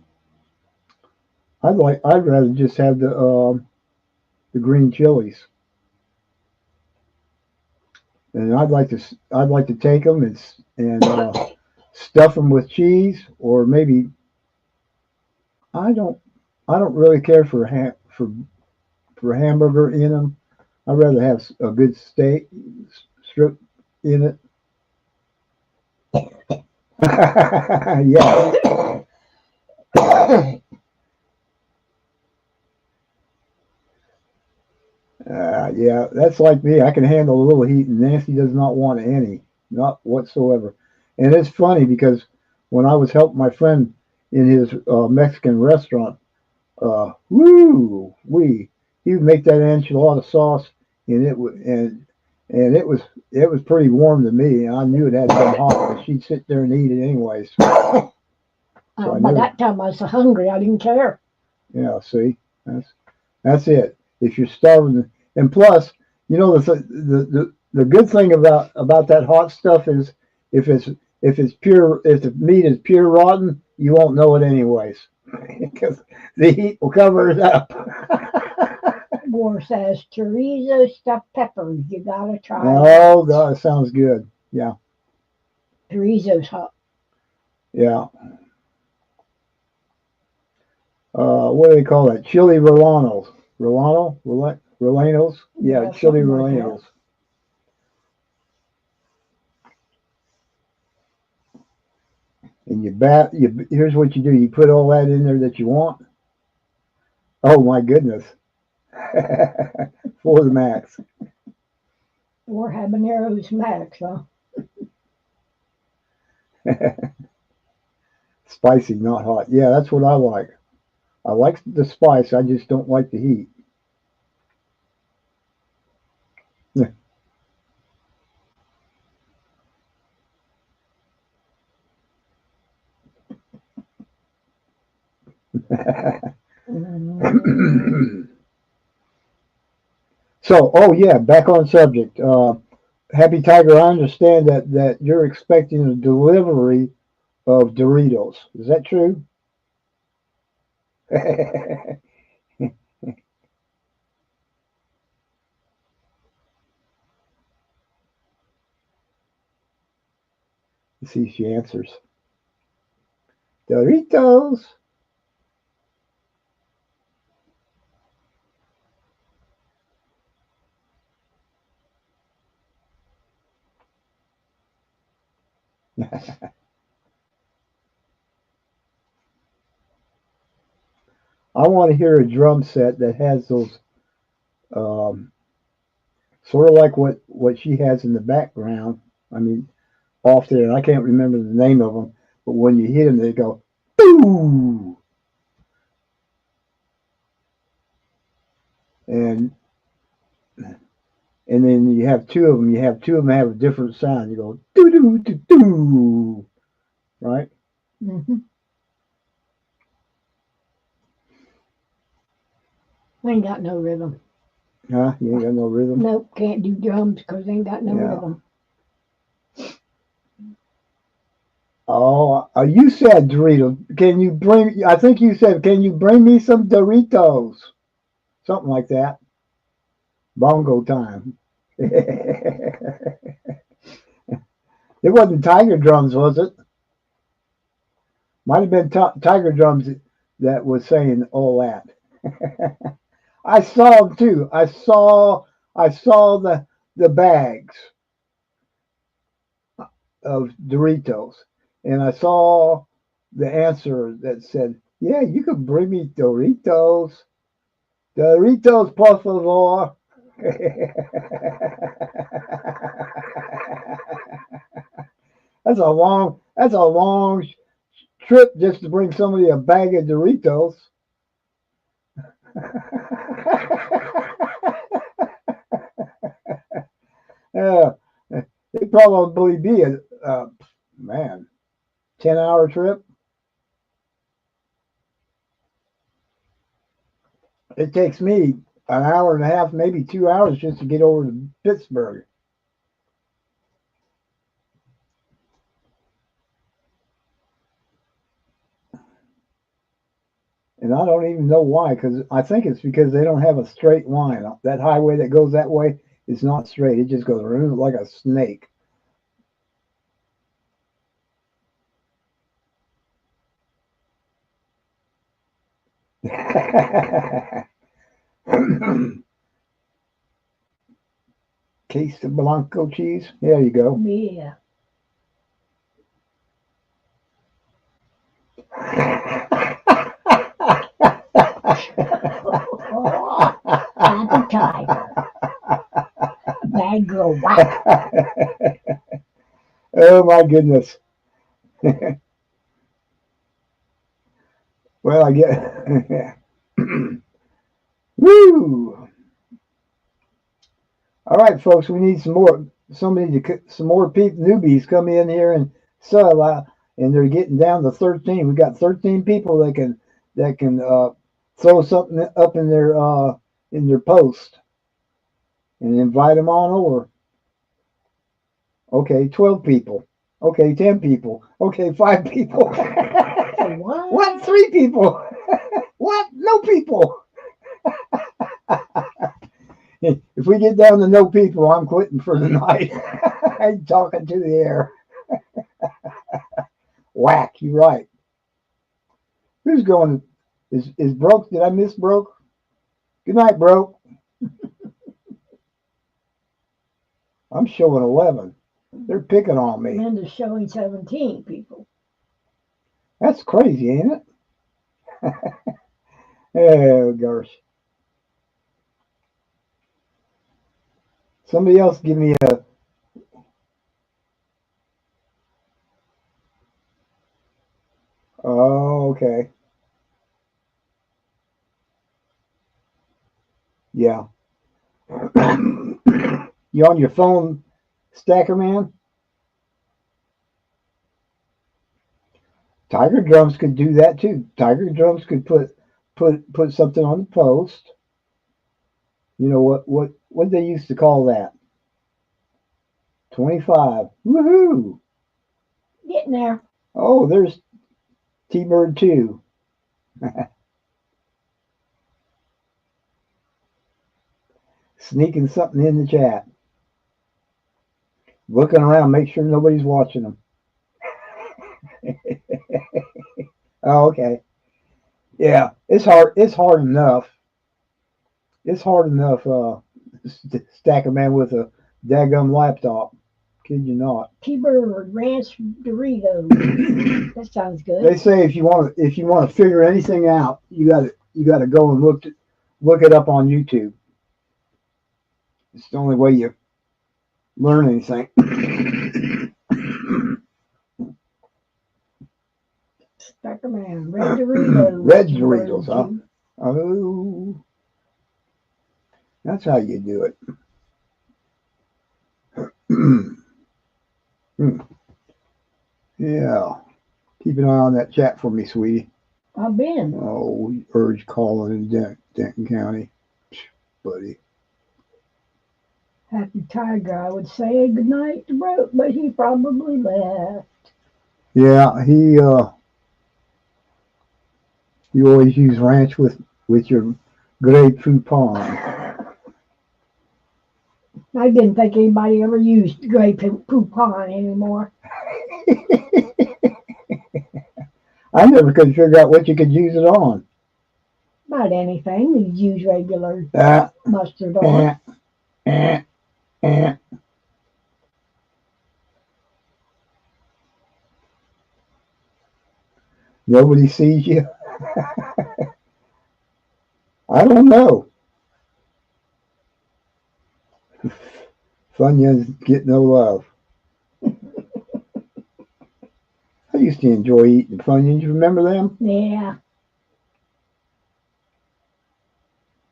Speaker 2: I'd rather just have the green chilies. And I'd like to take them and stuff them with cheese, or maybe I don't really care for hamburger in them. I'd rather have a good steak strip in it. Yeah. Yeah, that's like me. I can handle a little heat, and Nancy does not want any, not whatsoever. And it's funny because when I was helping my friend in his Mexican restaurant, he would make that enchilada sauce, and and it was pretty warm to me. I knew it had been hot, but she'd sit there and eat it anyways. So I
Speaker 1: By
Speaker 2: knew,
Speaker 1: that time, I was so hungry, I didn't care.
Speaker 2: yeah. See, that's it. If you're starving, and plus, the good thing about that hot stuff is if it's if the meat is pure rotten, you won't know it anyways because the heat will cover it up.
Speaker 1: War says chorizo stuffed peppers. You gotta try
Speaker 2: Oh
Speaker 1: that.
Speaker 2: God, it sounds good. Yeah,
Speaker 1: Chorizo's hot.
Speaker 2: yeah. What do they call that? Chili Rolanos. Rolanos? Yeah,
Speaker 1: Yeah,
Speaker 2: chili
Speaker 1: something like that.
Speaker 2: Rolanos. And here's what you do. You put all that in there that you want. Oh my goodness. For the max.
Speaker 1: Or habaneros max, huh?
Speaker 2: Spicy, not hot. Yeah, that's what I like. I like the spice. I just don't like the heat.
Speaker 1: Mm,
Speaker 2: So, oh yeah, back on subject. Happy Tiger, I understand that you're expecting a delivery of Doritos. Is that true? Let's see if she answers. Doritos. I want to hear a drum set that has those, um, sort of like what she has in the background. I mean, off there, and I can't remember the name of them, but when you hit them, they go boo, and then you have two of them. You have two of them have a different sound. You go doo doo doo doo, right?
Speaker 1: mm-hmm. Ain't got no rhythm.
Speaker 2: Huh? You ain't got no rhythm.
Speaker 1: Nope, can't do drums because ain't got no
Speaker 2: Yeah.
Speaker 1: rhythm.
Speaker 2: Oh, you said Doritos. Can you bring? I think you said, can you bring me some Doritos? Something like that. Bongo time. It wasn't Tiger Drums, was it? Might have been Tiger Drums that was saying all that. I saw them too. I saw the bags of Doritos, and I saw the answer that said, "Yeah, you can bring me Doritos, Doritos, por favor." That's a long trip just to bring somebody a bag of Doritos. Yeah, it'd probably be a man 10-hour trip. It takes me an hour and a half, maybe 2 hours, just to get over to Pittsburgh, and I don't even know why. Because I think it's because they don't have a straight line. That highway that goes that way is not straight. It just goes around like a snake. Case of Blanco cheese. There you go.
Speaker 1: Yeah. Happy Tiger. Bad girl whack.
Speaker 2: Oh my goodness. Well, I get. Woo! All right, folks, we need some more some more people, newbies come in here and sell, and they're getting down to 13. We got 13 people that can throw something up in their post and invite them on over. Okay, 12 people. Okay, 10 people. Okay, 5 people.
Speaker 1: What?
Speaker 2: What? 3 people. What? No people. If we get down to no people, I'm quitting for the night. I'm talking to the air. Whack, you're right. Who's going? Is Broke? Did I miss Broke? Good night, Broke. I'm showing 11. They're picking on me.
Speaker 1: Linda's showing 17 people.
Speaker 2: That's crazy, ain't it? Oh, gosh. Somebody else give me a. Oh, okay. Yeah. You on your phone, Stacker Man? Tiger Drums could do that too. Tiger Drums could put something on the post. You know what they used to call that? 25. Woohoo!
Speaker 1: Getting there.
Speaker 2: Oh, there's T-Bird 2. Sneaking something in the chat. Looking around, make sure nobody's watching them. Oh, okay. Yeah, it's hard. It's hard enough. It's hard enough. Stack a man with a daggum laptop. Kid you not.
Speaker 1: T-Bird Ranch Doritos. That sounds good.
Speaker 2: They say if you want to figure anything out, you got to go and look it up on YouTube. It's the only way you learn anything.
Speaker 1: Stacker Man, red Doritos.
Speaker 2: Red Doritos, huh? Oh, that's how you do it. Yeah. Keep an eye on that chat for me, sweetie.
Speaker 1: I've been.
Speaker 2: Oh, we urge calling in Denton County. Buddy.
Speaker 1: Happy Tiger, I would say goodnight to Broke, but he probably left.
Speaker 2: Yeah, you always use ranch with your grapefruit pond.
Speaker 1: I didn't think anybody ever used grapefruit poupon anymore.
Speaker 2: I never could figure out what you could use it on.
Speaker 1: Not anything. You use regular mustard on it.
Speaker 2: Nobody sees you. I don't know. Funyuns get no love. I used to enjoy eating Funyuns. You remember them?
Speaker 1: Yeah.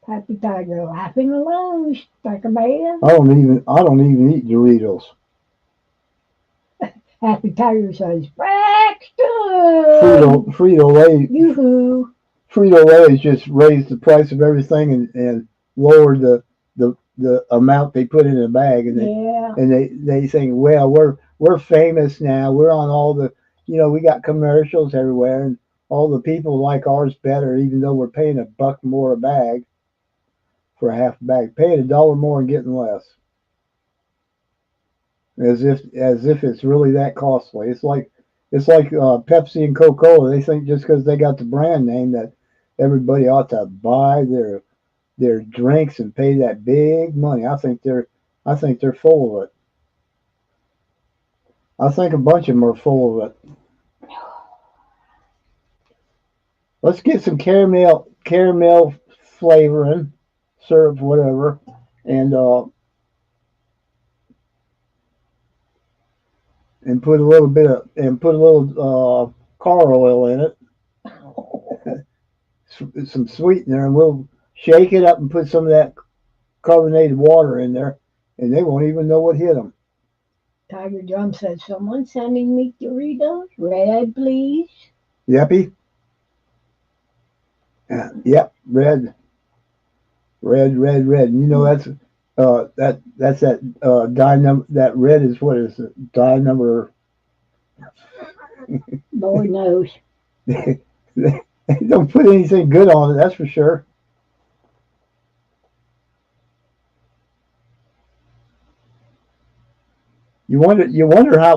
Speaker 1: Happy Tiger laughing alone, Stacker Man.
Speaker 2: I don't even eat Doritos.
Speaker 1: Happy Tiger says, Braxton!
Speaker 2: Frito-Lay.
Speaker 1: Yoo-hoo.
Speaker 2: Frito-Lay has just raised the price of everything and lowered the amount they put in a bag, and they think, well, we're famous now. We're on all the, we got commercials everywhere, and all the people like ours better, even though we're paying $1 more a bag for a half a bag, paying $1 more and getting less, as if it's really that costly. It's like Pepsi and Coca-Cola. They think just because they got the brand name that everybody ought to buy their drinks and pay that big money. I think they're full of it. I think a bunch of them are full of it. Let's get some caramel flavoring, syrup, whatever, and put a little car oil in it, some sweetener, and we'll shake it up and put some of that carbonated water in there, and they won't even know what hit them.
Speaker 1: Tiger Drum said, someone sending me Doritos? Red, please.
Speaker 2: Yeppy? Yep, red. And you know that's that die number. That red is what is it? Die number.
Speaker 1: Lord knows.
Speaker 2: They don't put anything good on it. That's for sure. You wonder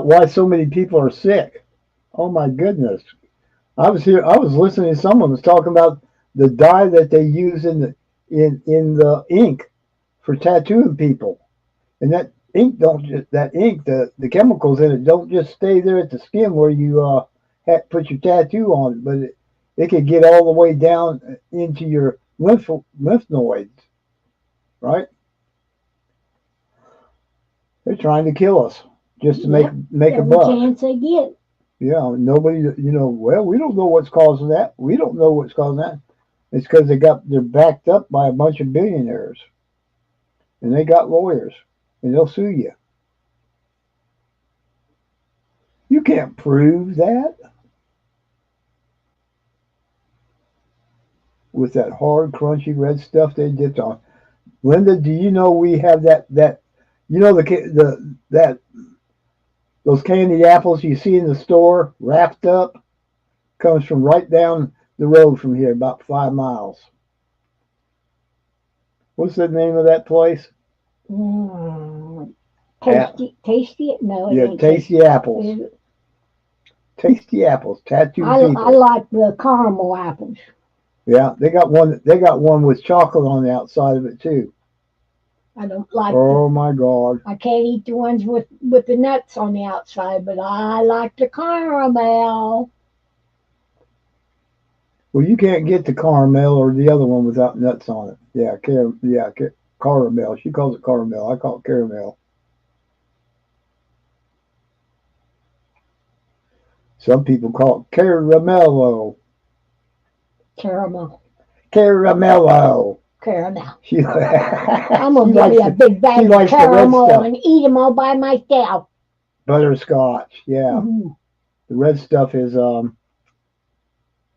Speaker 2: why so many people are sick. Oh my goodness! I was listening to someone was talking about the dye that they use in the ink for tattooing people, and that ink the chemicals in it don't just stay there at the skin where you put your tattoo on, but it could get all the way down into your lymph nodes, right? They're trying to kill us just to make a
Speaker 1: Every
Speaker 2: buck.
Speaker 1: chance they get.
Speaker 2: Yeah, nobody, well, we don't know what's causing that. We don't know what's causing that. It's because they're backed up by a bunch of billionaires, and they got lawyers, and they'll sue you. You can't prove that with that hard, crunchy red stuff they dipped on. Linda, do you know we have that you know that those candied apples you see in the store wrapped up comes from right down the road from here, about 5 miles. What's the name of that place?
Speaker 1: Tasty? No, it
Speaker 2: yeah,
Speaker 1: ain't
Speaker 2: Tasty Apples. Tasty Apples, tattooed people.
Speaker 1: I like the caramel apples.
Speaker 2: Yeah, they got one. They got one with chocolate on the outside of it too.
Speaker 1: I don't like.
Speaker 2: Oh my God!
Speaker 1: I can't eat the ones with the nuts on the outside, but I like the caramel.
Speaker 2: Well, you can't get the caramel or the other one without nuts on it. Yeah, caramel. She calls it caramel. I call it caramel. Some people call it caramello.
Speaker 1: Caramel.
Speaker 2: Caramello.
Speaker 1: Caramel.
Speaker 2: I'm
Speaker 1: gonna give you a big bag of caramel and eat them all by myself.
Speaker 2: Butterscotch. Yeah. Mm-hmm. The red stuff is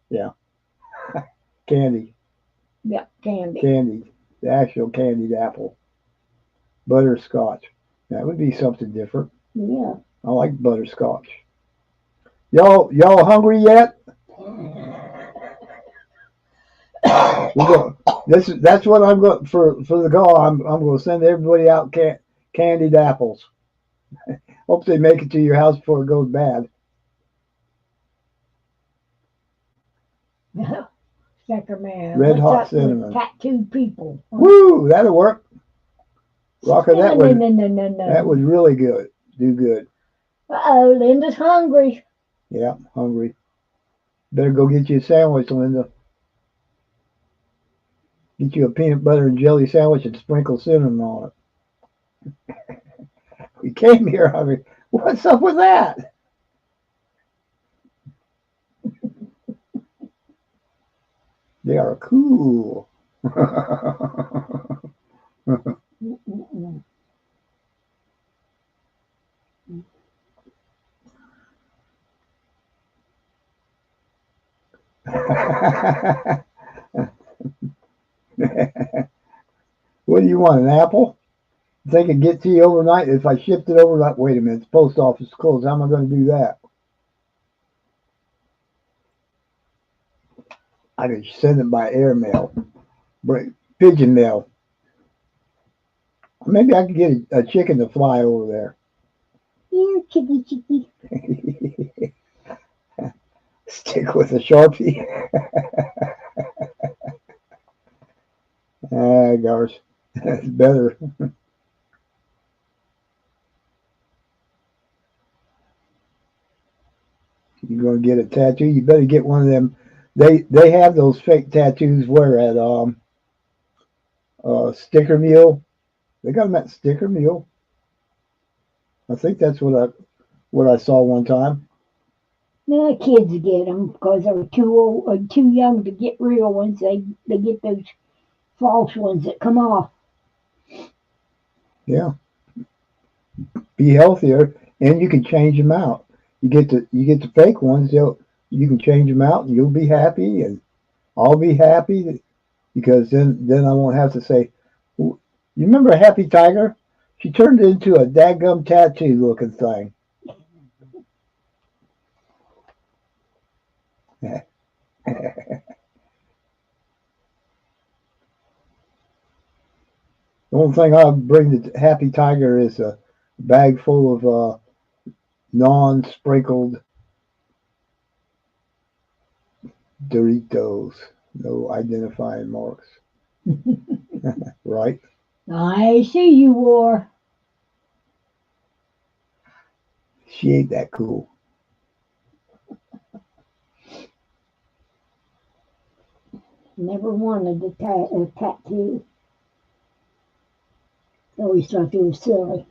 Speaker 2: yeah. Candy.
Speaker 1: Yeah, candy.
Speaker 2: Candy. The actual candied apple. Butterscotch. That would be something different.
Speaker 1: Yeah.
Speaker 2: I like butterscotch. Y'all hungry yet? That's what I'm going for the call. I'm going to send everybody out candied apples. Hope they make it to your house before it goes bad.
Speaker 1: Man.
Speaker 2: Red hot cinnamon.
Speaker 1: Tattooed people.
Speaker 2: Woo, that'll work. Rocker,
Speaker 1: no.
Speaker 2: That was really good. Do good.
Speaker 1: Uh-oh, Linda's hungry.
Speaker 2: Yeah, hungry. Better go get you a sandwich, Linda. Get you a peanut butter and jelly sandwich and sprinkle cinnamon on it. We came here hungry. What's up with that? They are cool. What do you want, an apple? You think it'd get to you overnight? If I shipped it overnight, wait a minute, the post office is closed. How am I going to do that? I could send it by airmail, pigeon mail. Maybe I could get a chicken to fly over there.
Speaker 1: Here, chickie.
Speaker 2: Stick with a Sharpie. Gosh, that's better. You're gonna get a tattoo, you better get one of them. They have those fake tattoos where at Sticker Mule. They got them at Sticker Mule. I think that's what I saw one time.
Speaker 1: No, kids get them because they're too old or too young to get real ones. They get those false ones that come off.
Speaker 2: Yeah. be healthier, and you can change them out. You get the fake ones. You can change them out, and you'll be happy, and I'll be happy because then I won't have to say, "You remember Happy Tiger? She turned into a dadgum tattoo looking thing." The only thing I'll bring to Happy Tiger is a bag full of non-sprinkled Doritos, no identifying marks. Right?
Speaker 1: I see you, War.
Speaker 2: She ain't that cool.
Speaker 1: Never wanted a tattoo. Always thought it was silly.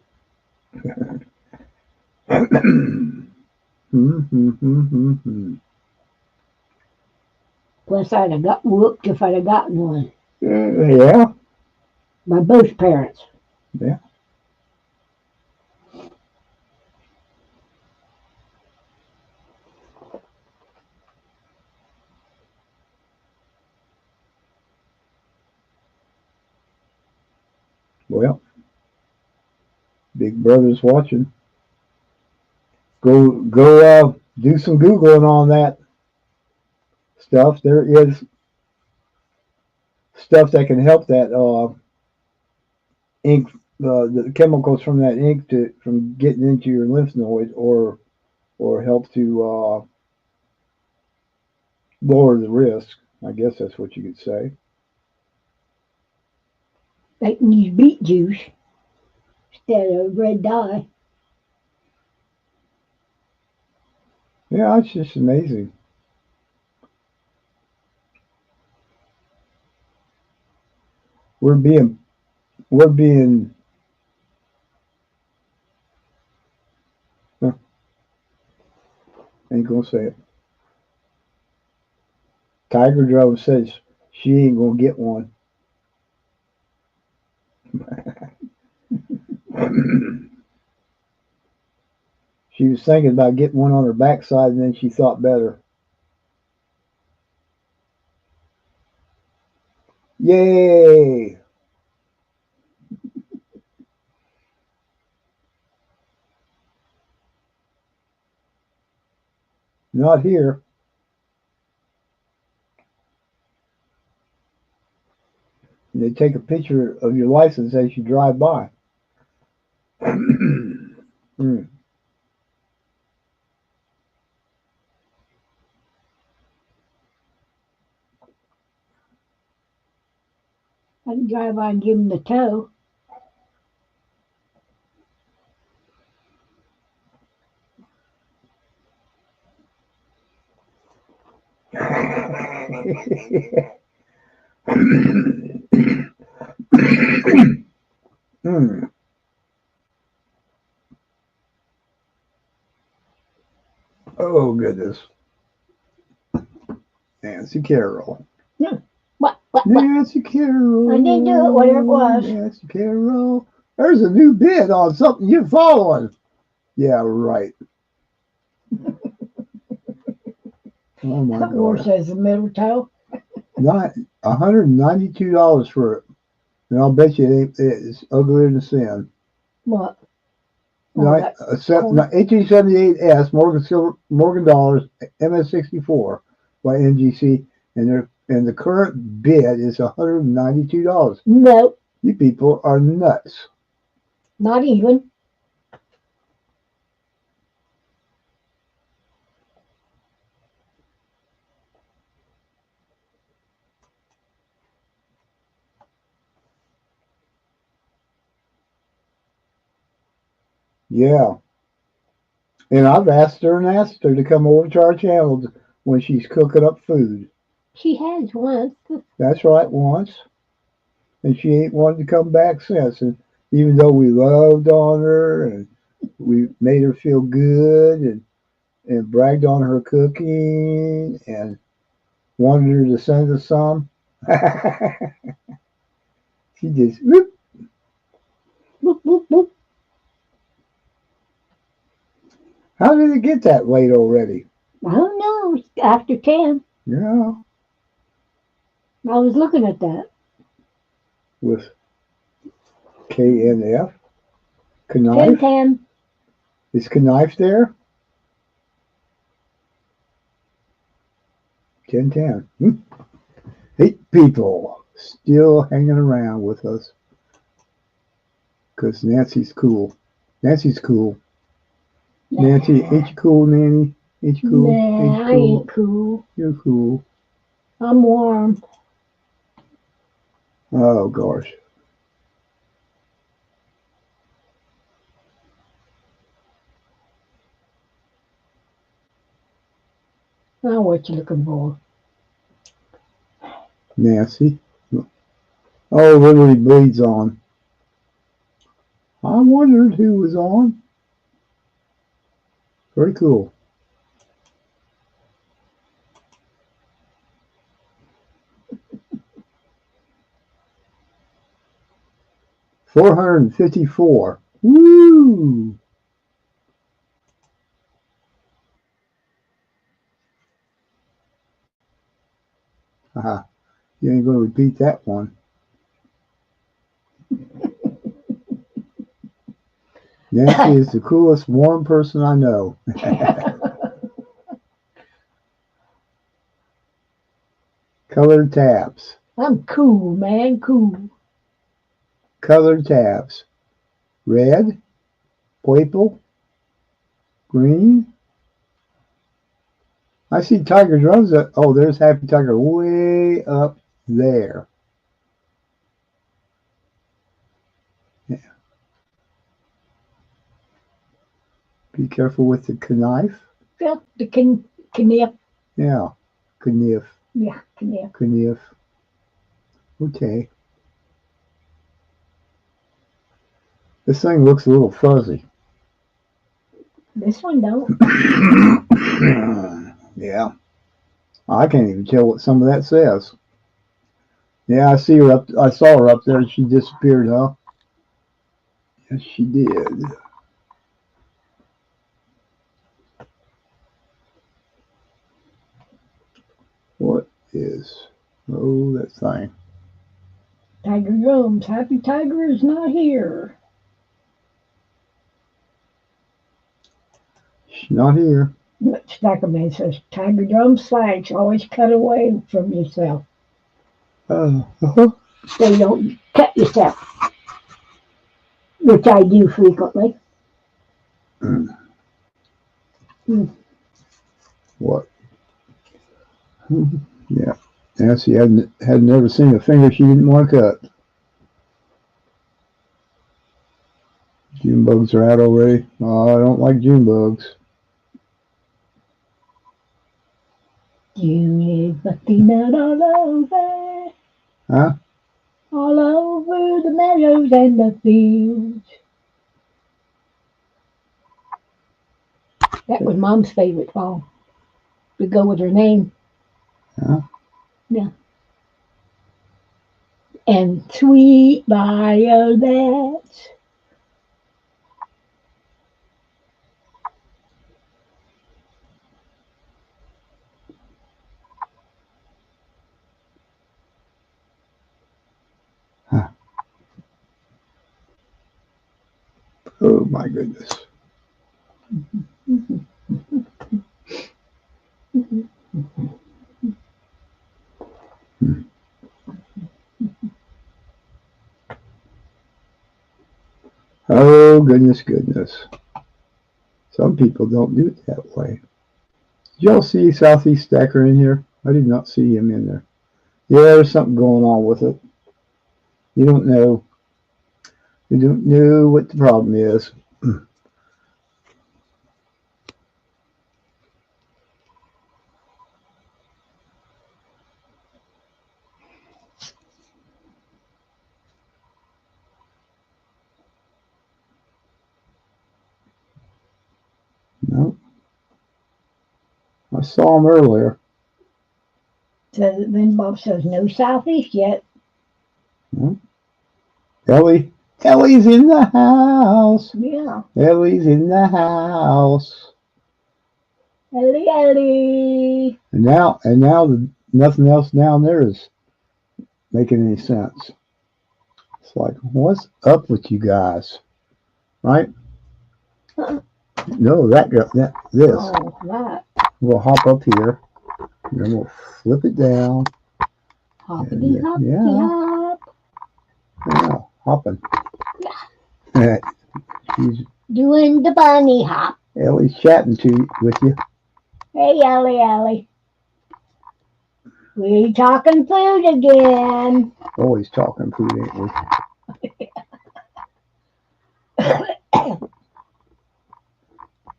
Speaker 1: Plus, I'd have got whooped if I'd have gotten one
Speaker 2: Yeah,
Speaker 1: by both parents.
Speaker 2: yeah. Well, Big Brother's watching. Go do some Googling on that stuff. There is stuff that can help that ink, the chemicals from that ink from getting into your lymph nodes, or help to lower the risk. I guess that's what you could say.
Speaker 1: They can use beet juice instead of red dye.
Speaker 2: Yeah, it's just amazing. We're being we're being huh, ain't gonna say it. Tiger Drum says she ain't gonna get one. She was thinking about getting one on her backside, and then she thought better. Yay! Not here. And they take a picture of your license as you drive by. Mm.
Speaker 1: I can drive by and give them the toe.
Speaker 2: Mm. Oh goodness, Nancy Carroll.
Speaker 1: No. What?
Speaker 2: Nancy Carroll.
Speaker 1: I didn't do it, whatever it was.
Speaker 2: Nancy Carroll. There's a new bid on something you're following. Yeah, right. Oh my
Speaker 1: War
Speaker 2: God.
Speaker 1: says the middle toe.
Speaker 2: Not $192 for it. And I'll bet you it's uglier than sin.
Speaker 1: What? Oh,
Speaker 2: Ni-
Speaker 1: that
Speaker 2: se-
Speaker 1: corn.
Speaker 2: 1878 S Morgan Dollars MS64 by NGC, and the current bid is $192.
Speaker 1: No,
Speaker 2: You people are nuts.
Speaker 1: not even.
Speaker 2: Yeah, and I've asked her and asked her to come over to our channel when she's cooking up food.
Speaker 1: She has once.
Speaker 2: That's right, once, and she ain't wanted to come back since. And even though we loved on her and we made her feel good and bragged on her cooking and wanted her to send us some, she just whoop.
Speaker 1: Boop, boop, boop.
Speaker 2: How did it get that late already?
Speaker 1: I don't know. It's after 10.
Speaker 2: Yeah,
Speaker 1: I was looking at that.
Speaker 2: with KNF.
Speaker 1: 10
Speaker 2: Knife?
Speaker 1: 10.
Speaker 2: Is Knife there? 10:10. 8 people still hanging around with us because Nancy's cool. Nancy's cool. Nancy, ain't you cool, Nanny? Ain't you cool?
Speaker 1: Nah, I ain't cool.
Speaker 2: You're cool.
Speaker 1: I'm warm.
Speaker 2: Oh, gosh.
Speaker 1: Now what you looking for?
Speaker 2: Nancy. Oh, Liberty Bleed's on. I wondered who was on. Very cool. $454. Woo! Haha. You ain't gonna repeat that one. Nancy is the coolest, warm person I know. Colored tabs.
Speaker 1: I'm cool, man, cool.
Speaker 2: Colored tabs. Red, purple, green. I see Tiger Drums. Oh, there's Happy Tiger way up there. Yeah. Be careful with the knife.
Speaker 1: Yeah, the knif.
Speaker 2: Yeah, kniff,
Speaker 1: Yeah, knif.
Speaker 2: kniff. Okay. This thing looks a little fuzzy.
Speaker 1: This one don't.
Speaker 2: Yeah. I can't even tell what some of that says. Yeah, I see her up. I saw her up there. She disappeared, huh? Yes, she did. What is? Oh, that thing.
Speaker 1: Tiger Drums. Happy Tiger is not here.
Speaker 2: She's not here.
Speaker 1: But Stacker Man says Tiger Drums flags always cut away from yourself.
Speaker 2: Uh-huh.
Speaker 1: So you don't cut yourself, which I do frequently.
Speaker 2: What? Yeah. Nancy had never seen a finger she didn't want to cut. June bugs are out already. Oh, I don't like June bugs.
Speaker 1: June is busting out all over.
Speaker 2: Huh?
Speaker 1: All over the meadows and the fields. That was Mom's favorite song. To go with her name.
Speaker 2: Huh?
Speaker 1: Yeah. And sweet violets.
Speaker 2: Huh. Oh my goodness. Oh goodness, goodness. Some people don't do it that way. Did y'all see Southeast Stacker in here? I did not see him in there. Yeah, there's something going on with it. You don't know. You don't know what the problem is. No. I saw him earlier.
Speaker 1: So then Bob says, no southeast yet.
Speaker 2: No. Ellie's in the house.
Speaker 1: Yeah.
Speaker 2: Ellie's in the house.
Speaker 1: Ellie, Ellie.
Speaker 2: And now nothing else down there is making any sense. It's like, what's up with you guys, right? No, this.
Speaker 1: Oh, that.
Speaker 2: We'll hop up here, and then we'll flip it down.
Speaker 1: Hoppity hoppity
Speaker 2: Yeah.
Speaker 1: hop.
Speaker 2: Yeah, hopping. She's
Speaker 1: Doing the bunny hop.
Speaker 2: Ellie's chatting with you.
Speaker 1: Hey, Ellie, Ellie. We talking food again.
Speaker 2: Always talking food, ain't we?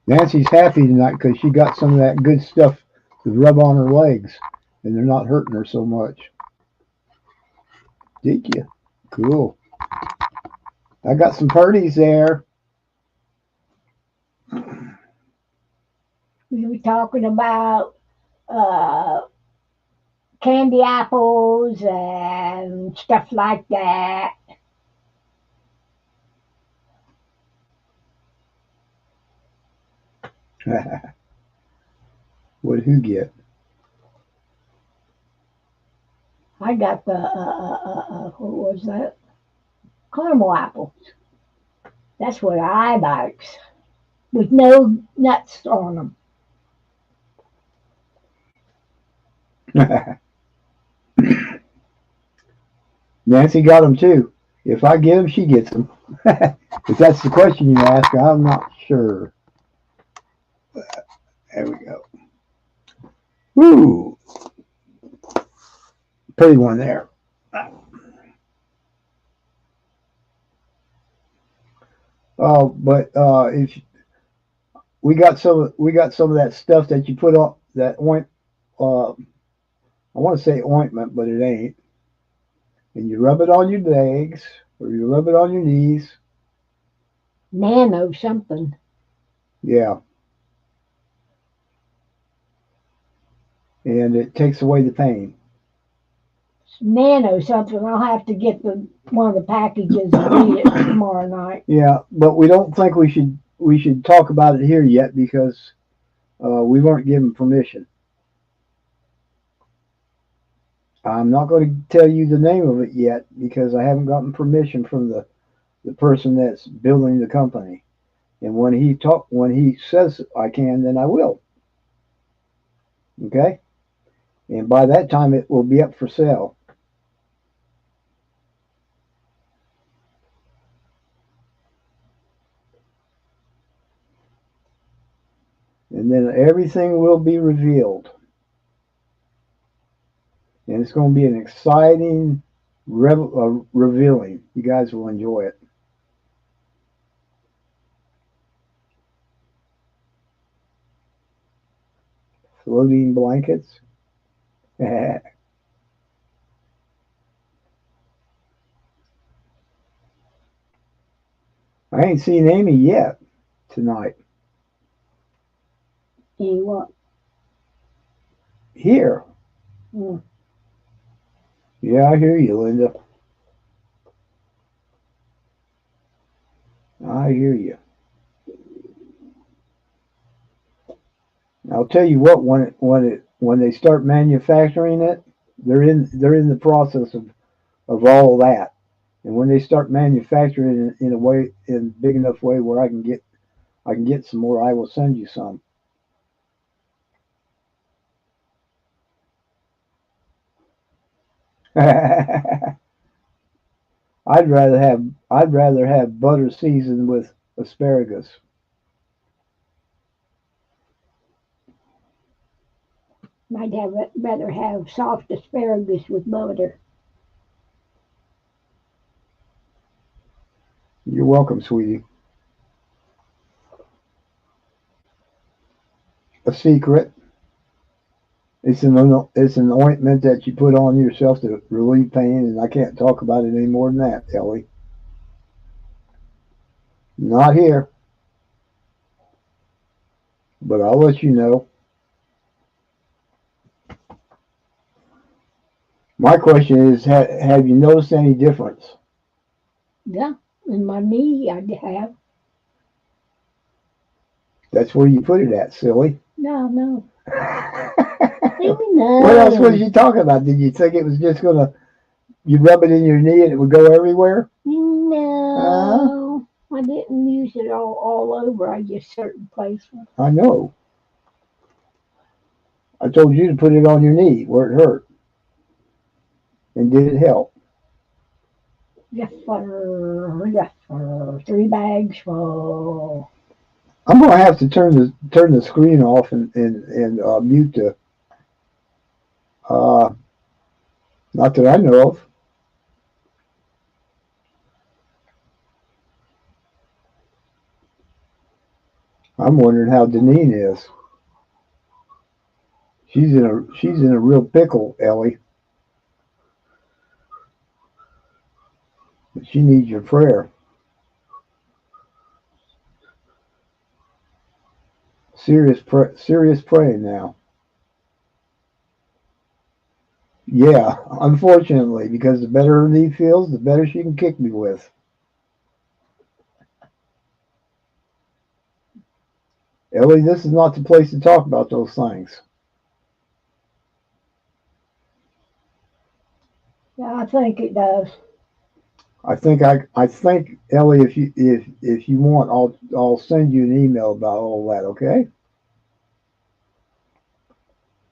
Speaker 2: Nancy's happy tonight because she got some of that good stuff to rub on her legs, and they're not hurting her so much. Did you? Cool. I got some parties there.
Speaker 1: We were talking about candy apples and stuff like that.
Speaker 2: What'd who get?
Speaker 1: I got the what was that? Caramel apples. That's what I likes with no nuts on them.
Speaker 2: Nancy got them too. If I get them, she gets them. If that's the question you ask, I'm not sure. There we go. Woo! Pretty one there. But if we got some of that stuff that you put on that oint. I want to say ointment, but it ain't. And you rub it on your legs, or you rub it on your knees.
Speaker 1: Nano something.
Speaker 2: Yeah. And it takes away the pain.
Speaker 1: Nano something. I'll have to get one of the packages and read it tomorrow night.
Speaker 2: Yeah, but we don't think we should talk about it here yet because we weren't given permission. I'm not going to tell you the name of it yet because I haven't gotten permission from the person that's building the company. And when he says I can, then I will. Okay? And by that time it will be up for sale. And then everything will be revealed. And it's going to be an exciting revealing. You guys will enjoy it. Floating blankets. I ain't seen Amy yet tonight.
Speaker 1: Amy what?
Speaker 2: Here.
Speaker 1: Mm.
Speaker 2: Yeah, I hear you, Linda. I hear you. I'll tell you what, when they start manufacturing it, they're in the process of all that. And when they start manufacturing it in big enough way where I can get some more, I will send you some. I'd rather have butter seasoned with asparagus.
Speaker 1: I'd rather have soft asparagus with butter.
Speaker 2: You're welcome, sweetie. A secret. It's an ointment that you put on yourself to relieve pain, and I can't talk about it any more than that, Ellie. Not here. But I'll let you know. My question is, have you noticed any difference?
Speaker 1: Yeah, in my knee I have.
Speaker 2: That's where you put it at, silly.
Speaker 1: No, no.
Speaker 2: What else was you talking about? Did you think it was just gonna, you rub it in your knee and it would go everywhere?
Speaker 1: No. I didn't use it all over. I just certain places.
Speaker 2: I know. I told you to put it on your knee where it hurt. And did it help?
Speaker 1: Yes, sir. Yes, sir. 3 bags full.
Speaker 2: I'm gonna have to turn the screen off and mute the. Uh, Not that I know of. I'm wondering how Deneen is. She's in a real pickle, Ellie. She needs your prayer. Serious praying now. Yeah, unfortunately, because the better her knee feels, the better she can kick me with. Ellie, this is not the place to talk about those things.
Speaker 1: Yeah, I think it does.
Speaker 2: I think Ellie, if you want, I'll send you an email about all that. Okay?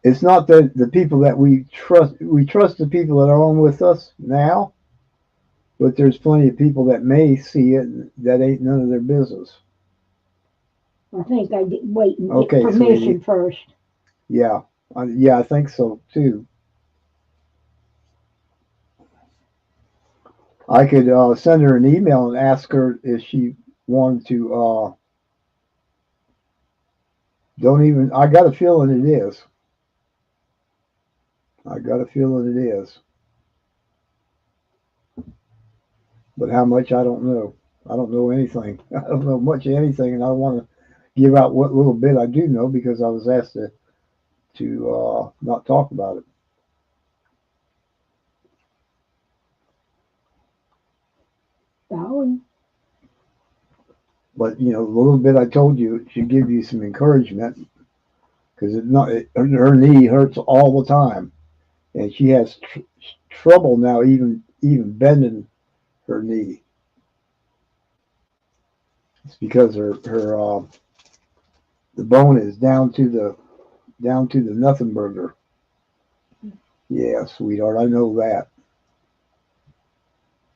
Speaker 2: It's not that the people that we trust. We trust the people that are on with us now, but there's plenty of people that may see it that ain't none of their business.
Speaker 1: I think I did wait and get
Speaker 2: Okay,
Speaker 1: permission
Speaker 2: sweetie.
Speaker 1: first.
Speaker 2: Yeah, I think so too. I could send her an email and ask her if she wanted to. Don't even. I got a feeling it is. I got a feeling it is. But how much I don't know. I don't know anything. I don't know much of anything, and I want to give out what little bit I do know because I was asked to not talk about it.
Speaker 1: Oh,
Speaker 2: But the little bit I told you should give you some encouragement because her knee hurts all the time, and she has trouble now even bending her knee. It's because her the bone is down to the nothing burger. Yeah, sweetheart, I know that.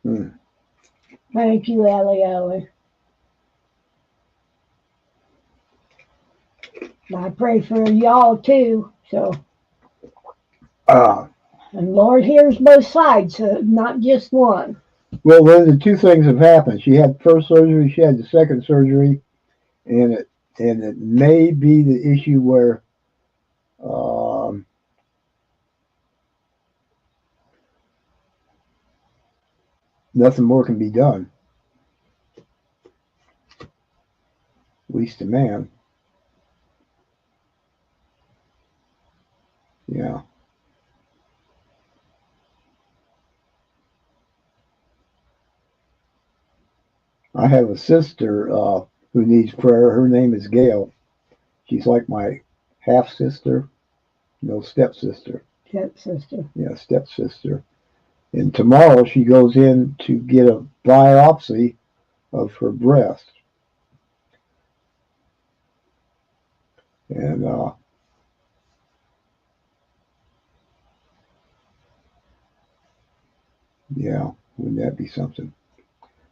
Speaker 2: Hmm.
Speaker 1: thank you, Ellie. I pray for y'all too. So,
Speaker 2: Uh,
Speaker 1: and Lord hears both sides, so not just one.
Speaker 2: well, then the two things have happened. She had first surgery, she had the second surgery, and it may be the issue where um, nothing more can be done. At least to man. Yeah. I have a sister who needs prayer. Her name is Gail. She's like my half sister, no stepsister.
Speaker 1: Stepsister.
Speaker 2: Yeah, stepsister. And tomorrow she goes in to get a biopsy of her breast. And yeah, wouldn't that be something?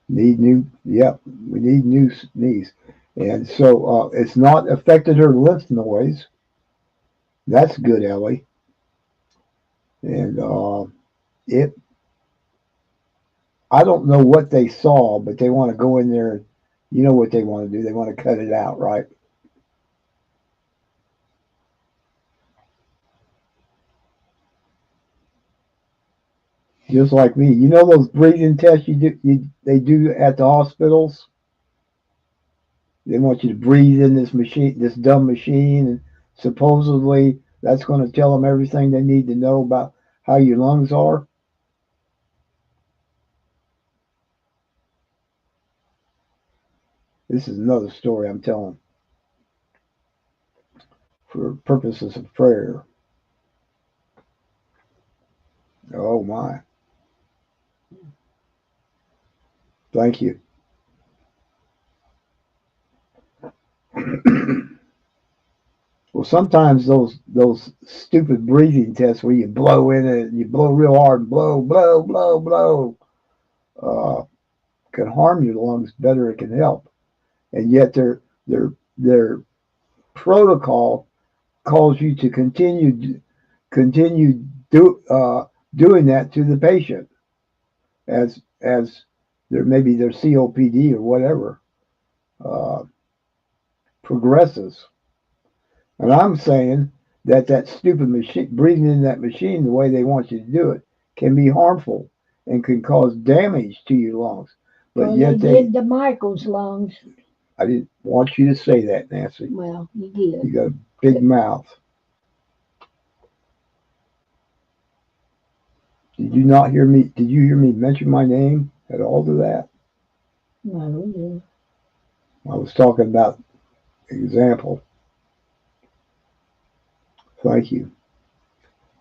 Speaker 2: Need new, yep, we need new knees. And so it's not affected her lymph nodes. That's good, Ellie. And it, I don't know what they saw, but they want to go in there. You know what they want to do? They want to cut it out, right? Just like me. You know those breathing tests they do at the hospitals. They want you to breathe in this machine, this dumb machine, and supposedly that's going to tell them everything they need to know about how your lungs are. This is another story I'm telling. for purposes of prayer. Oh my. Thank you. Well, sometimes those stupid breathing tests where you blow in it, you blow real hard, and blow, uh, can harm your lungs better. It can help, and yet their protocol calls you to continue doing that to the patient as maybe their COPD or whatever uh, progresses. And I'm saying that stupid machine, breathing in that machine the way they want you to do it, can be harmful and can cause damage to your lungs. But
Speaker 1: Well,
Speaker 2: yet
Speaker 1: they did to Michael's lungs.
Speaker 2: I didn't want you to say that, Nancy.
Speaker 1: Well, you did.
Speaker 2: You got a big mouth. Did you not hear me? Did you hear me mention my name at all to that?
Speaker 1: No,
Speaker 2: I was talking about example. Thank you.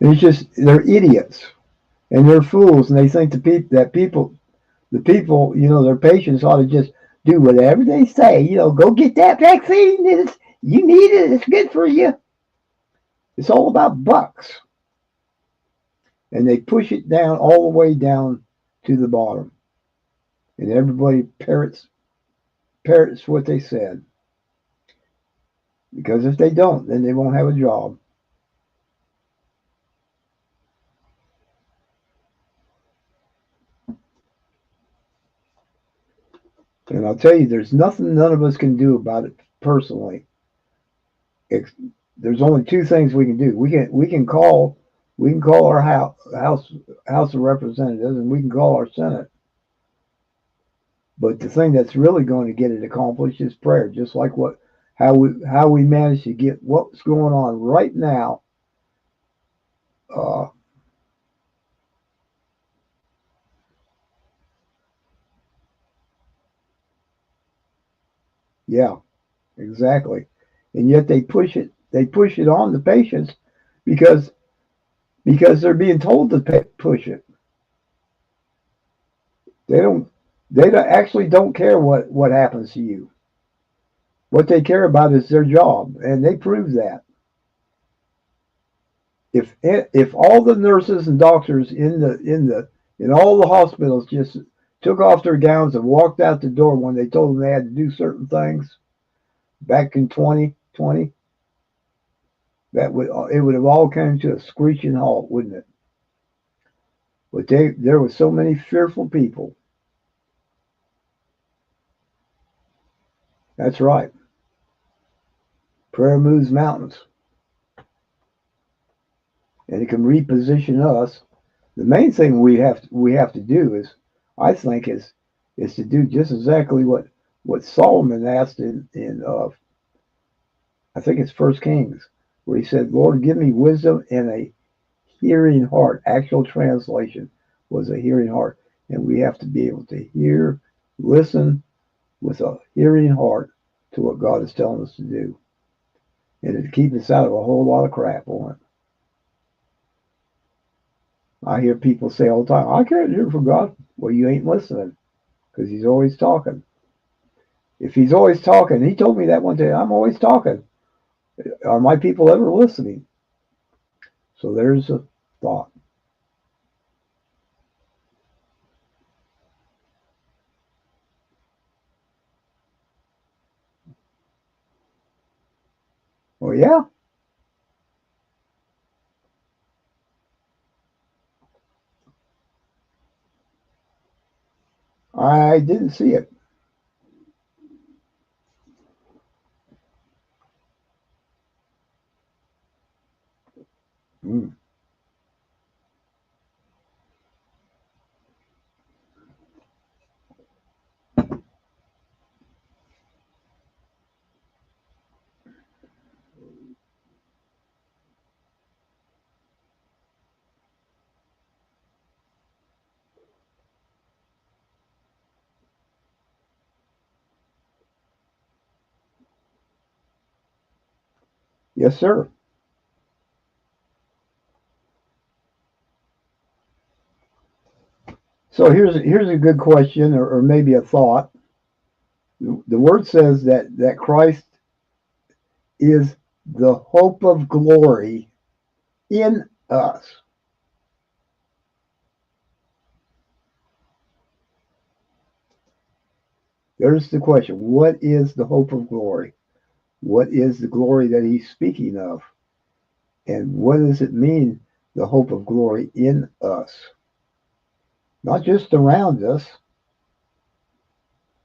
Speaker 2: It's just they're idiots and they're fools, and they think the people, their patients ought to just do whatever they say. Go get that vaccine. You need it. It's good for you. It's all about bucks, and they push it down all the way down to the bottom, and everybody parrots what they said. Because if they don't, then they won't have a job. And I'll tell you, there's nothing none of us can do about it personally. It's, there's only two things we can do. We can call our House of Representatives, and we can call our Senate. But the thing that's really going to get it accomplished is prayer. Just like how we managed to get what's going on right now. Uh, yeah, exactly. And yet they push it. They push it on the patients because they're being told to push it. They don't. They don't, actually don't care what happens to you. What they care about is their job, and they prove that. If all the nurses and doctors in all the hospitals just took off their gowns and walked out the door when they told them they had to do certain things back in 2020, it would have all come to a screeching halt, wouldn't it? But there were so many fearful people. That's right. Prayer moves mountains, and it can reposition us. The main thing we have to do I think, is to do just exactly what Solomon asked in I think it's First Kings, where he said, "Lord, give me wisdom and a hearing heart." Actual translation was a hearing heart, and we have to be able to listen with a hearing heart to what God is telling us to do, and to keep us out of a whole lot of crap on it. I hear people say all the time, "I can't hear from God." Well, you ain't listening, because He's always talking. If He's always talking, He told me that one day, "I'm always talking." Are my people ever listening? So there's a thought. Well, yeah, I didn't see it. Mm. Yes, sir. So here's a good question, or maybe a thought. The word says that Christ is the hope of glory in us. There's the question. What is the hope of glory? What is the glory that he's speaking of? And what does it mean, the hope of glory in us? Not just around us,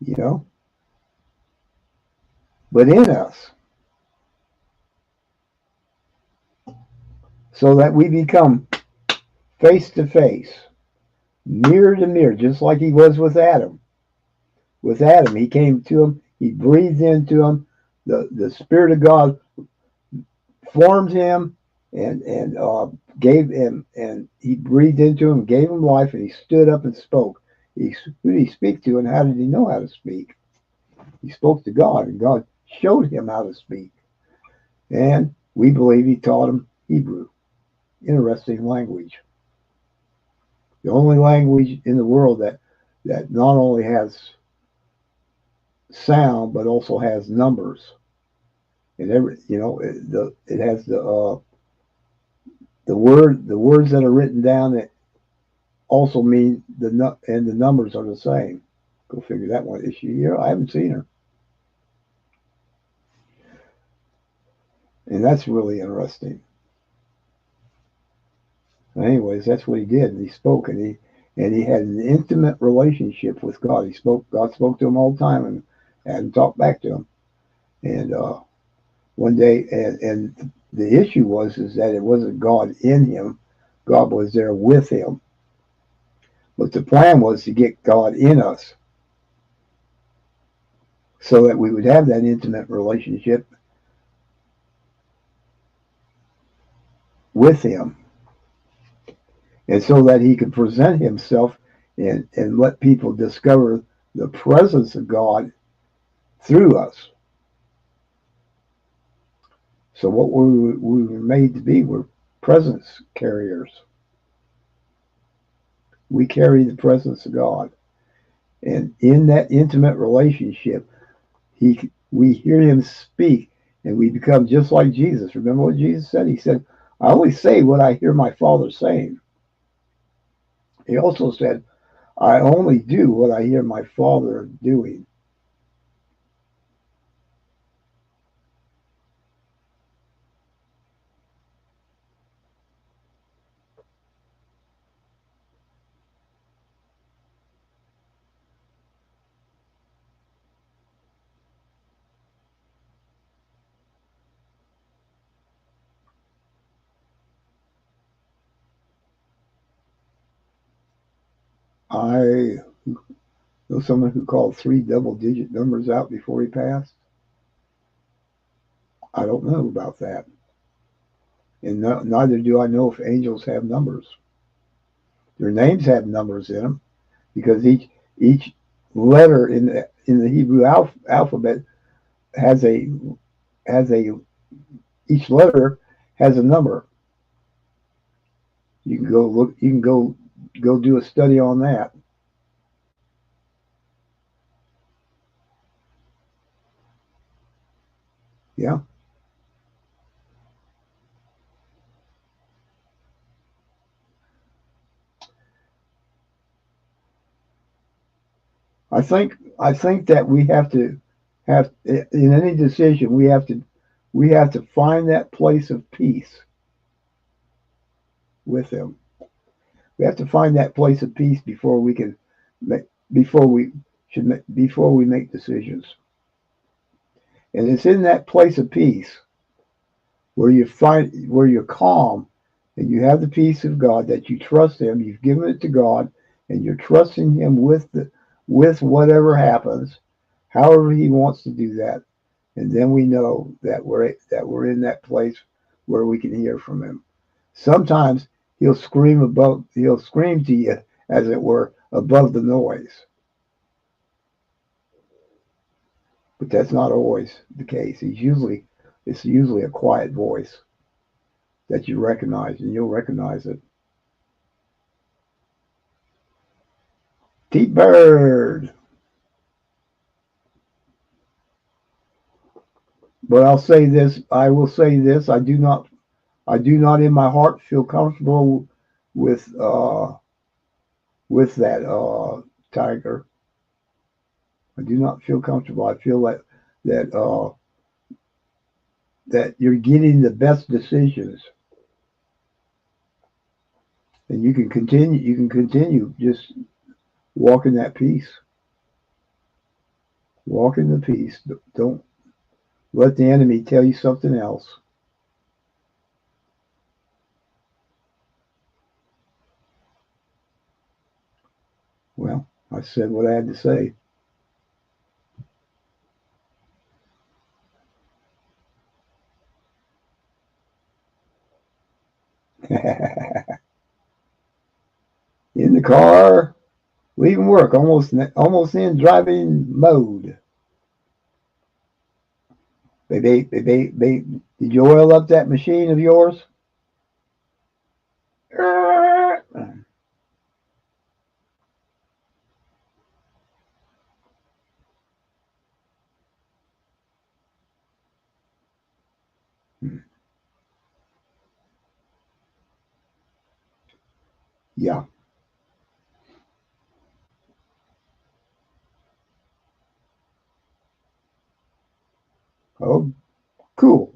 Speaker 2: you know, but in us. So that we become face to face, mirror to mirror, just like he was with Adam. With Adam, he came to him, he breathed into him, the Spirit of God formed him and gave him, and he breathed into him, gave him life, and he stood up and spoke. Who did he speak to, and how did he know how to speak? He spoke to God, and God showed him how to speak. And we believe he taught him Hebrew. Interesting language. The only language in the world that not only has sound but also has numbers. And it has the words that are written down that also mean and the numbers are the same. Go figure that one. Is she here? I haven't seen her. And that's really interesting. Anyways, that's what he did. He spoke, and he had an intimate relationship with God. God spoke to him all the time, and Adam talked back to him. And one day, and the issue is that it wasn't God in him. God was there with him. But the plan was to get God in us so that we would have that intimate relationship with him. And so that he could present himself and let people discover the presence of God through us. So what we were made to be were presence carriers. We carry the presence of God. And in that intimate relationship, we hear him speak, and we become just like Jesus. Remember what Jesus said? He said, I only say what I hear my Father saying. He also said, I only do what I hear my Father doing. I know someone who called 3 double-digit numbers out before he passed. I don't know about that. And neither do I know if angels have numbers. Their names have numbers in them because each letter in the Hebrew alphabet has a each letter has a number. You can go look. You can go do a study on that. Yeah, I think that we have in any decision we have to find that place of peace with him. We have to find that place of peace before we can make, before we make decisions. And it's in that place of peace where you're calm and you have the peace of God that you trust him, you've given it to God, and you're trusting him with whatever happens, however he wants to do that. And then we know that we're in that place where we can hear from him. Sometimes he'll scream to you, as it were, above the noise. But that's not always the case. He's usually It's usually a quiet voice that you recognize, and you'll recognize it. T-Bird. But I'll say this. I will say this. I do not in my heart feel comfortable with that tiger. I do not feel comfortable. I feel that that you're getting the best decisions, and you can continue. You can continue just walking that peace. Walk in the peace. Don't let the enemy tell you something else. Well, I said what I had to say. In the car, leaving work, almost in driving mode. Did you oil up that machine of yours? Yeah. Oh, cool.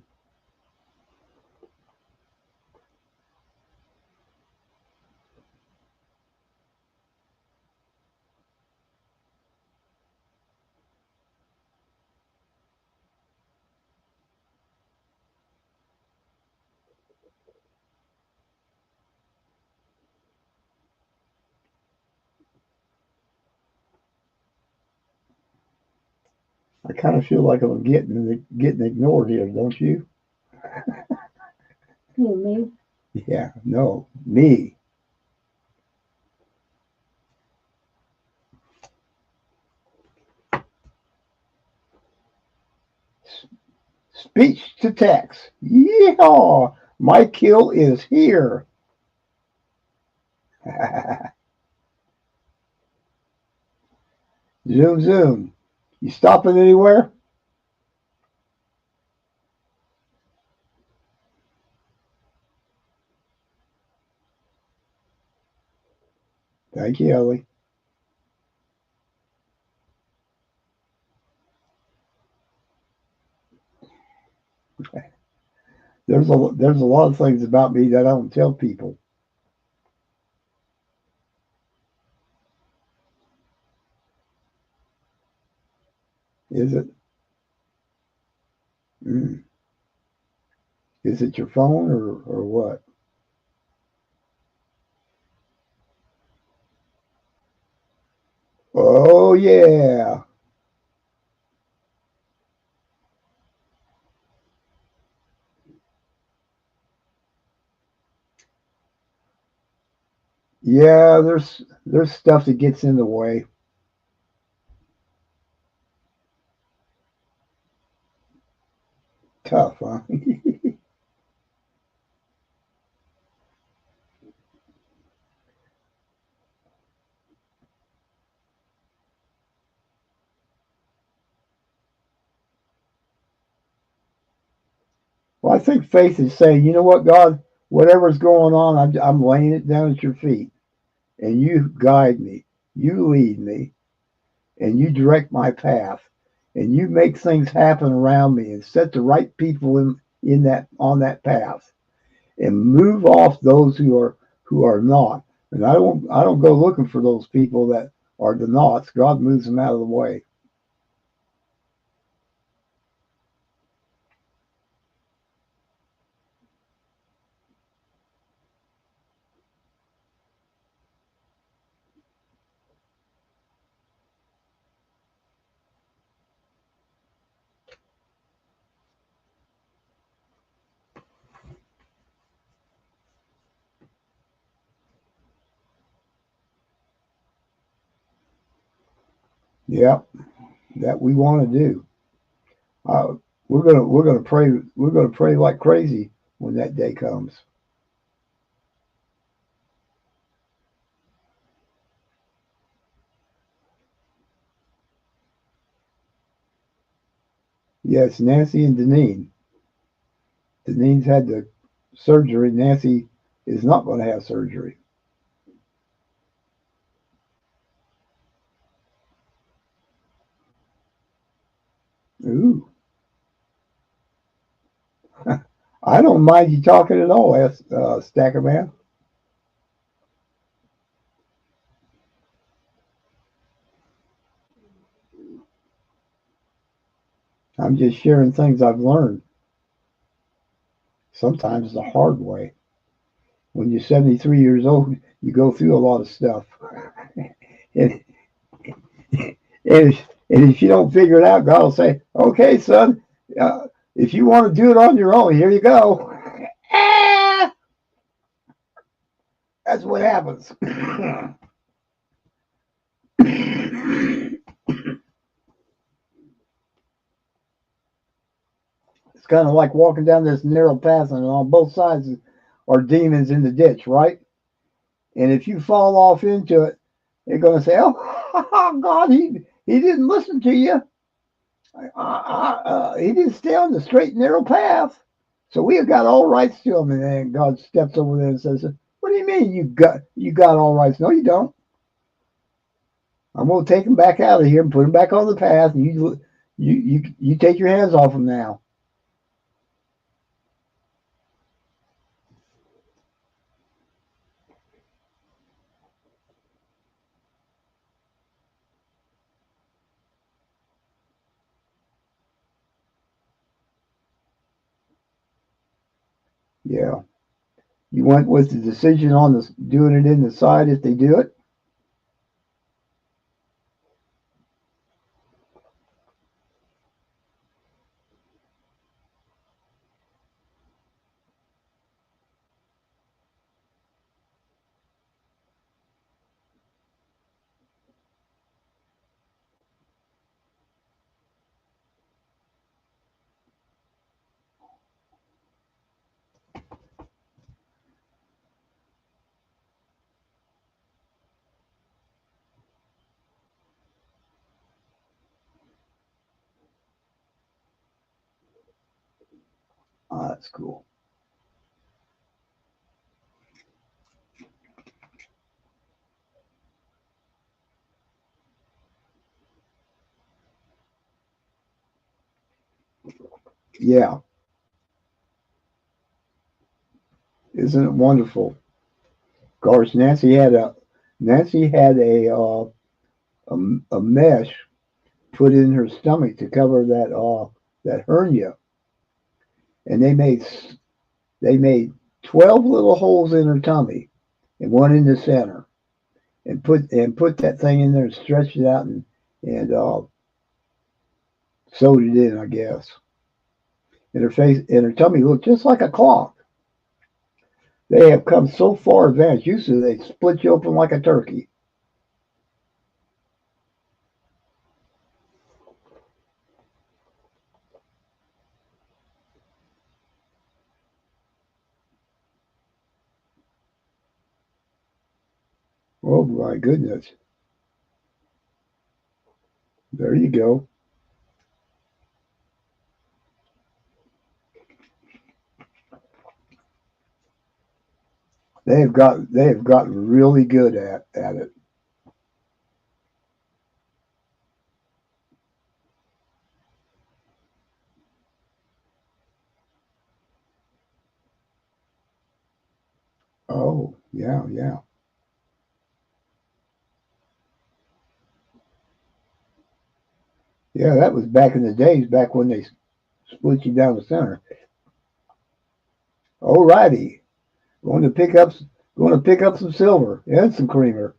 Speaker 2: I kind of feel like I'm getting ignored here, don't you?
Speaker 1: Who, me?
Speaker 2: Yeah. No, me. Speech to text. Yeah. My kill is here. Zoom, zoom. You stopping anywhere? Thank you, Ellie. There's a lot of things about me that I don't tell people. Is it? Mm. Is it your phone or what? Oh yeah. Yeah, there's stuff that gets in the way. Tough, huh? Well, I think faith is saying, you know what, God, whatever's going on, I'm laying it down at your feet, and you guide me, you lead me, and you direct my path, and you make things happen around me, and set the right people in that on that path, and move off those who are not. And I don't go looking for those people that are the nots. God moves them out of the way. Yep, that we want to do. We're gonna pray like crazy when that day comes. Yes, Nancy and Deneen. Deneen's had the surgery. Nancy is not going to have surgery. Ooh, I don't mind you talking at all, Stacker Man. I'm just sharing things I've learned. Sometimes the hard way. When you're 73 years old, you go through a lot of stuff. and, and if you don't figure it out, God will say, okay, son, if you want to do it on your own, here you go. Ah, that's what happens. It's kind of like walking down this narrow path, and on both sides are demons in the ditch, right? And if you fall off into it, they're going to say, "Oh, God, he didn't listen to you. He didn't stay on the straight and narrow path." So we have got all rights to him, and then God steps over there and says, "What do you mean you got all rights? No, you don't. I'm going to take him back out of here and put him back on the path. And you take your hands off him now." Yeah. You went with the decision on doing it in the side if they do it. Oh, that's cool. Yeah, isn't it wonderful? Of course, Nancy had a mesh put in her stomach to cover that hernia, and they made 12 little holes in her tummy and one in the center, and put that thing in there and stretched it out and sewed it in, I guess. And her tummy looked just like a clock. They have come so far advanced. Usually they split you open like a turkey. Oh my goodness. There you go. They have gotten really good at it. Oh, yeah, yeah. Yeah, that was back in the days, back when they split you down the center. Alrighty. Going to pick up going to pick up some silver and some creamer.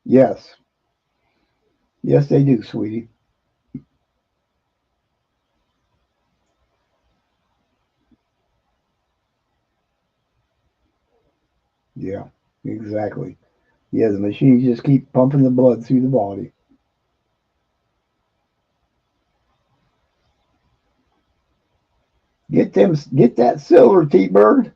Speaker 2: Yes. Yes they do, sweetie. Yeah, exactly. Yeah, the machines just keep pumping the blood through the body. Get that silver, T-Bird.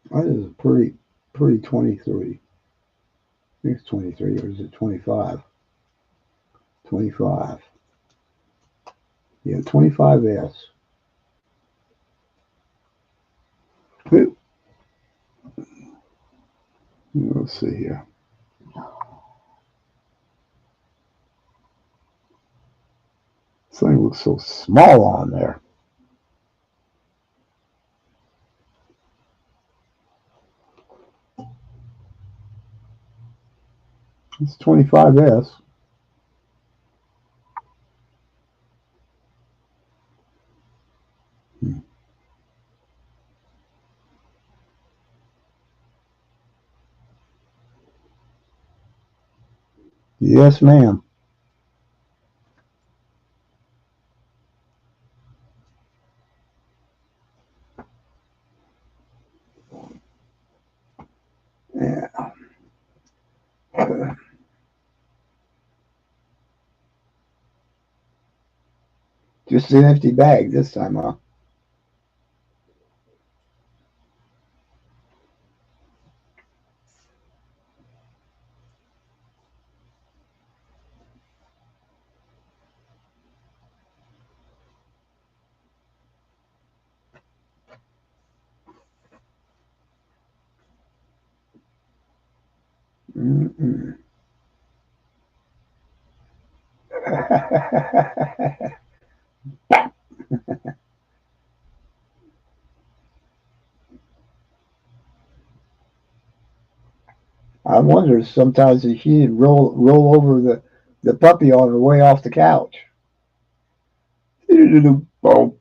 Speaker 2: That is a pretty 23. I think it's 23, or is it 25? 25. Yeah, 25S. Let's see here. This thing looks so small on there. It's 25S. Yes, ma'am. Yeah. Just an empty bag this time, huh? Mm-mm. I wonder sometimes if she'd roll over the puppy on her way off the couch. Boom.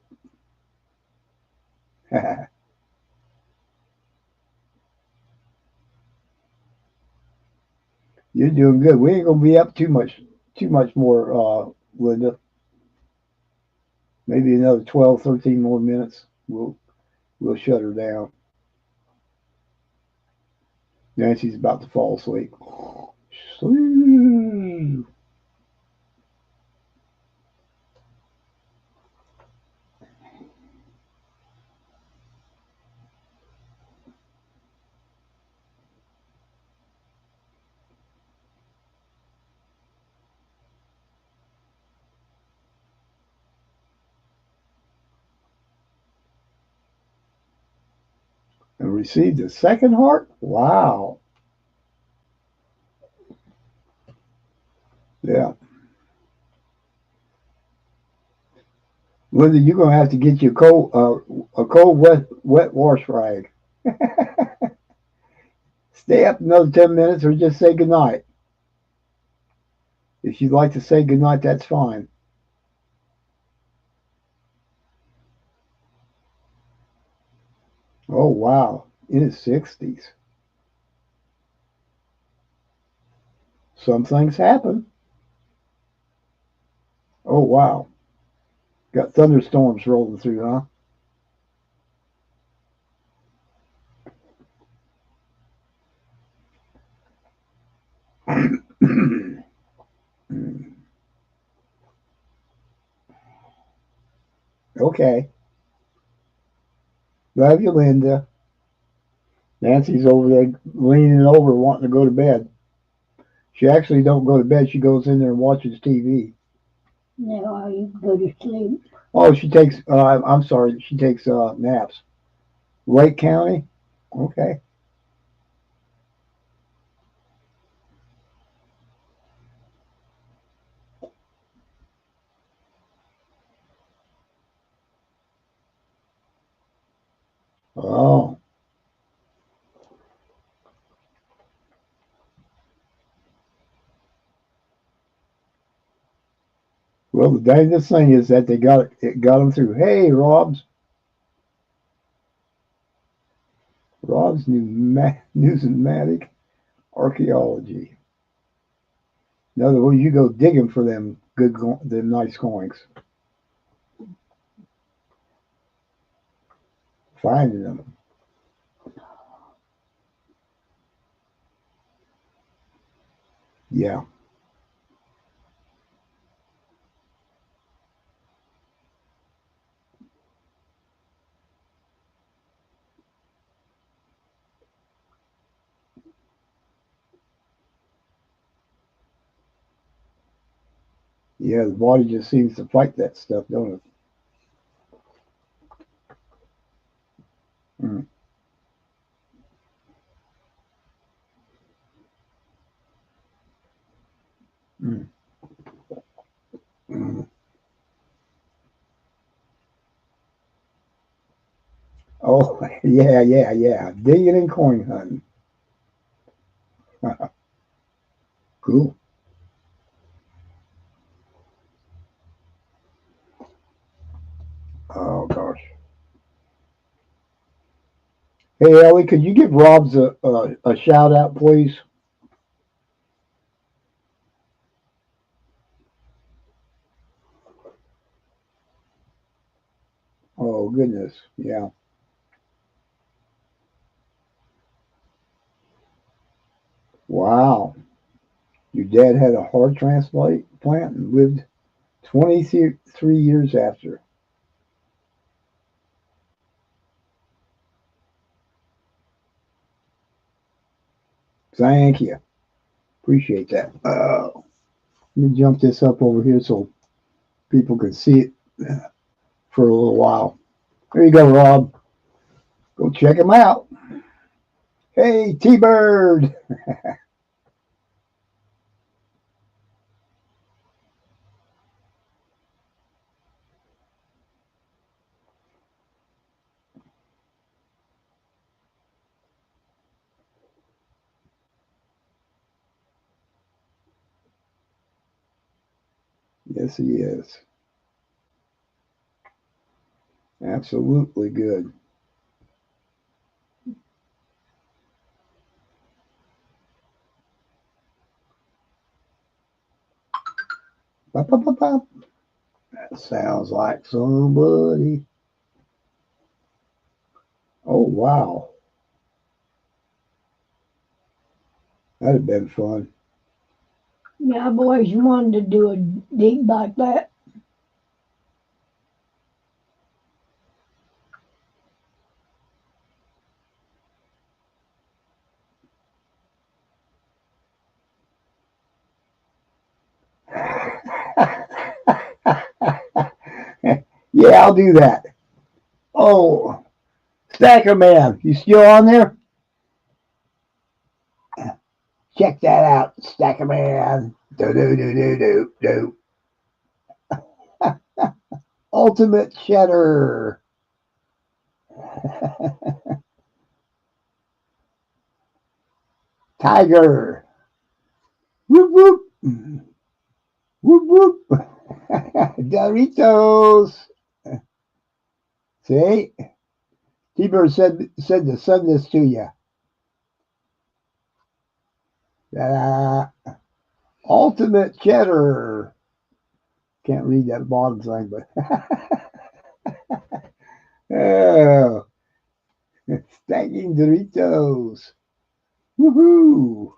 Speaker 2: You're doing good. We ain't gonna be up too much more, Linda. Maybe another 12, 13 more minutes. We'll shut her down. Nancy's about to fall asleep. Sleep. And received a second heart? Wow. Yeah. Linda, you're gonna have to get you a cold wet wash rag. Stay up another 10 minutes or just say goodnight. If you'd like to say goodnight, that's fine. Oh wow. In his 60s. Some things happen. Oh wow. Got thunderstorms rolling through, huh? Okay. Love you, Linda. Nancy's over there leaning over, wanting to go to bed. She actually don't go to bed. She goes in there and watches TV.
Speaker 1: Now you go to sleep.
Speaker 2: Oh, she takes. I'm sorry. She takes naps. Lake County. Okay. Oh. Well, Well, the dangest thing is that it got them through. Hey, Rob's numismatic archaeology. In other words, you go digging for them them nice coins, finding them. Yeah. Yeah, the body just seems to fight that stuff, don't it? Mm, mm, mm. Oh, yeah. Digging and coin hunting. Cool. Oh, gosh. Hey, Ellie, could you give Rob's a shout out, please? Oh, goodness. Yeah. Wow. Your dad had a heart transplant and lived 23 years after. Thank you. Appreciate that. Let me jump this up over here so people can see it for a little while. There you go, Rob. Go check him out. Hey, T Bird. Yes, he is. Absolutely good. Bop, bop, bop, bop. That sounds like somebody. Oh, wow. That'd have been fun.
Speaker 1: Yeah, I've always wanted to do a dig like that.
Speaker 2: Yeah, I'll do that. Oh, Stacker Man, you still on there? Check that out, Stacker Man. Do do do do do do. Ultimate Cheddar. Tiger. Whoop whoop. Whoop whoop. Doritos. See? T-Bird said to send this to you. Ta-da. Ultimate Cheddar. Can't read that bottom thing, but oh, stacking Doritos. Woohoo!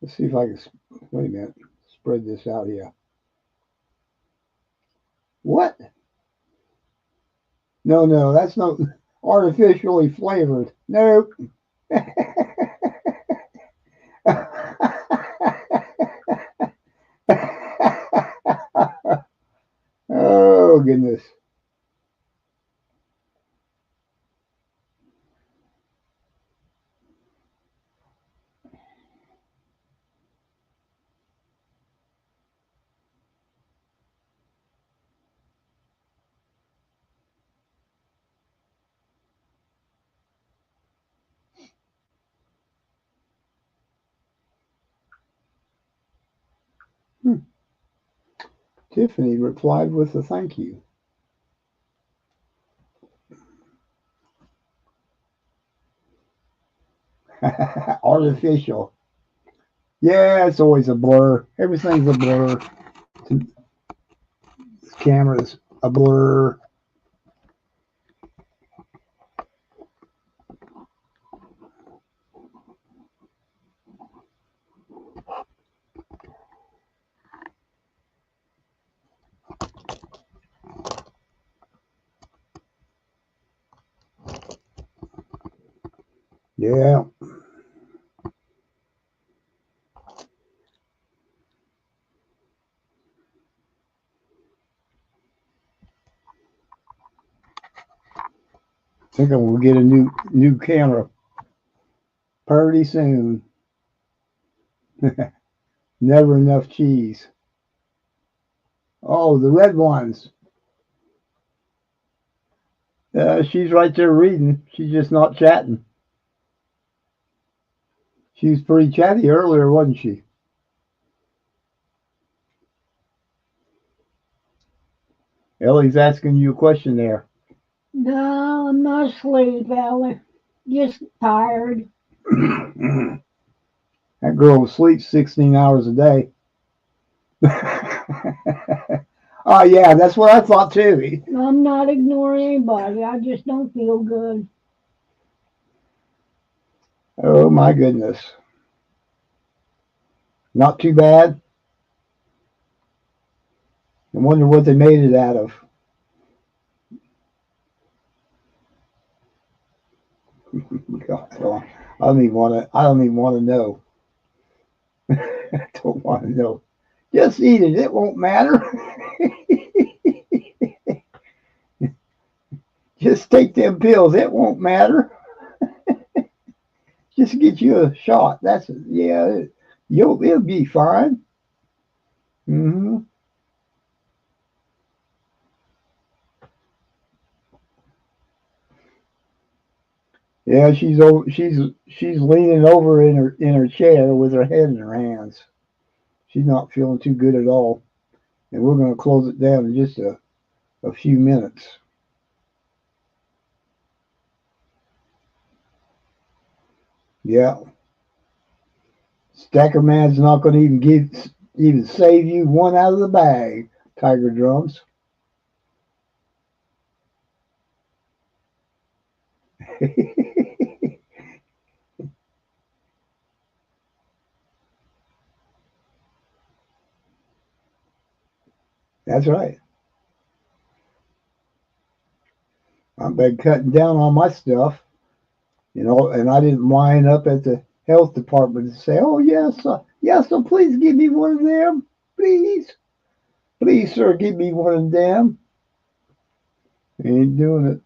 Speaker 2: Let's see if I can. Wait a minute. Spread this out here. What? No, that's not artificially flavored. Nope. Oh goodness. Hmm. Tiffany replied with a thank you. Artificial. Yeah, it's always a blur. Everything's a blur. This camera's a blur. Yeah. I think I will get a new camera pretty soon. Never enough cheese. Oh, the red ones. She's right there reading. She's just not chatting. She was pretty chatty earlier, wasn't she? Ellie's asking you a question there.
Speaker 1: No, I'm not asleep, Ellie. Just tired.
Speaker 2: That girl sleeps 16 hours a day. Oh, yeah, that's what I thought too.
Speaker 1: I'm not ignoring anybody. I just don't feel good.
Speaker 2: Oh, my goodness. Not too bad. I wonder what they made it out of. God, I don't even want to. I don't even want to know. I don't want to know. Just eat it. It won't matter. Just take them pills. It won't matter. Just get you a shot. That's yeah. It'll be fine. Hmm. Yeah, she's leaning over in her chair with her head in her hands. She's not feeling too good at all, and we're going to close it down in just a few minutes. Yeah, Stacker Man's not going to even save you one out of the bag. Tiger Drums. That's right. I've been cutting down on my stuff, and I didn't wind up at the health department and say, "Oh yes, yes, so please give me one of them, please, please, sir, give me one of them." Ain't doing it.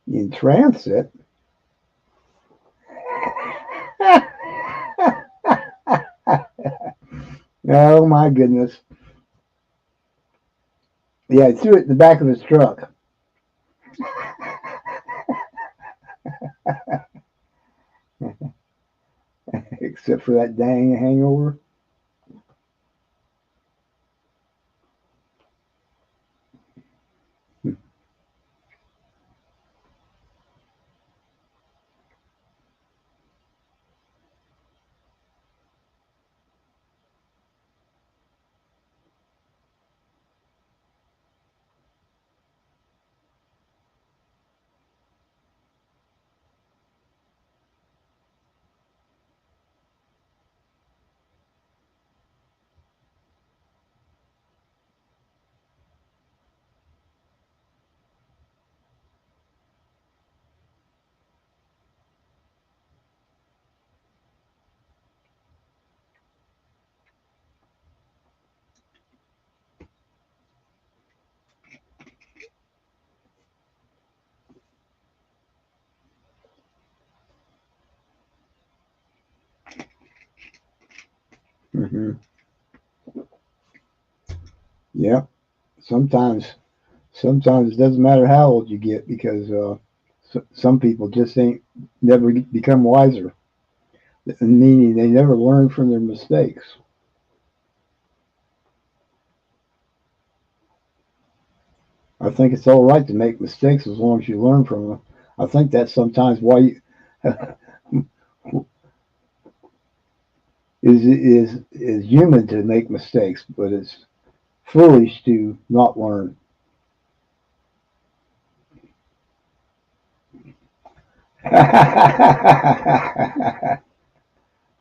Speaker 2: In transit. Oh my goodness. Yeah, I threw it in the back of his truck. Except for that dang hangover. Hmm. Yeah. Sometimes it doesn't matter how old you get because Some people just ain't never become wiser, meaning they never learn from their mistakes. I think it's all right to make mistakes as long as you learn from them. I think that's sometimes why you, is human to make mistakes, but it's foolish to not learn.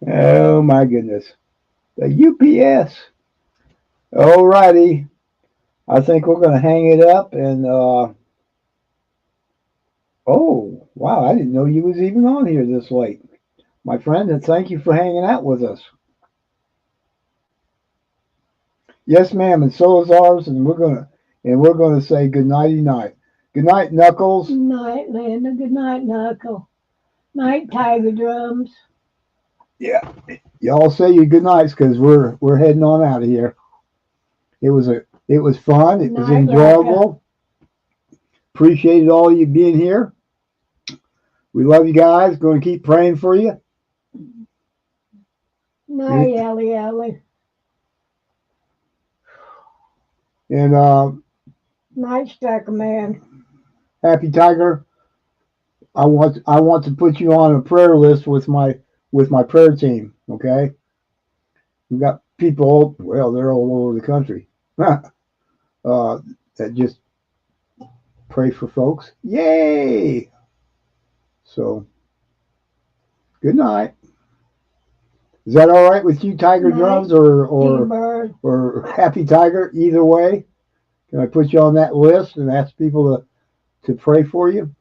Speaker 2: Oh my goodness. The UPS. Alrighty. I think we're going to hang it up and oh, wow, I didn't know you was even on here this late. My friend, and thank you for hanging out with us. Yes, ma'am, and so is ours, and we're gonna say good nighty night. Good night, Knuckles.
Speaker 1: Good night, Linda. Good night, Knuckle. Night, Tiger Drums.
Speaker 2: Yeah, y'all say your good nights because we're heading on out of here. It was fun. It was
Speaker 1: Night,
Speaker 2: enjoyable. Appreciated all you being here. We love you guys. Going to keep praying for you.
Speaker 1: Night, Ellie Ellie.
Speaker 2: And
Speaker 1: Night, Stacker Man.
Speaker 2: Happy Tiger. I want to put you on a prayer list with my prayer team. Okay, we got people. Well, they're all over the country that just pray for folks. Yay! So, good night. Is that all right with you, Tiger
Speaker 1: Night,
Speaker 2: Drums,
Speaker 1: T-Bird.
Speaker 2: or Happy Tiger? Either way, can I put you on that list and ask people to pray for you?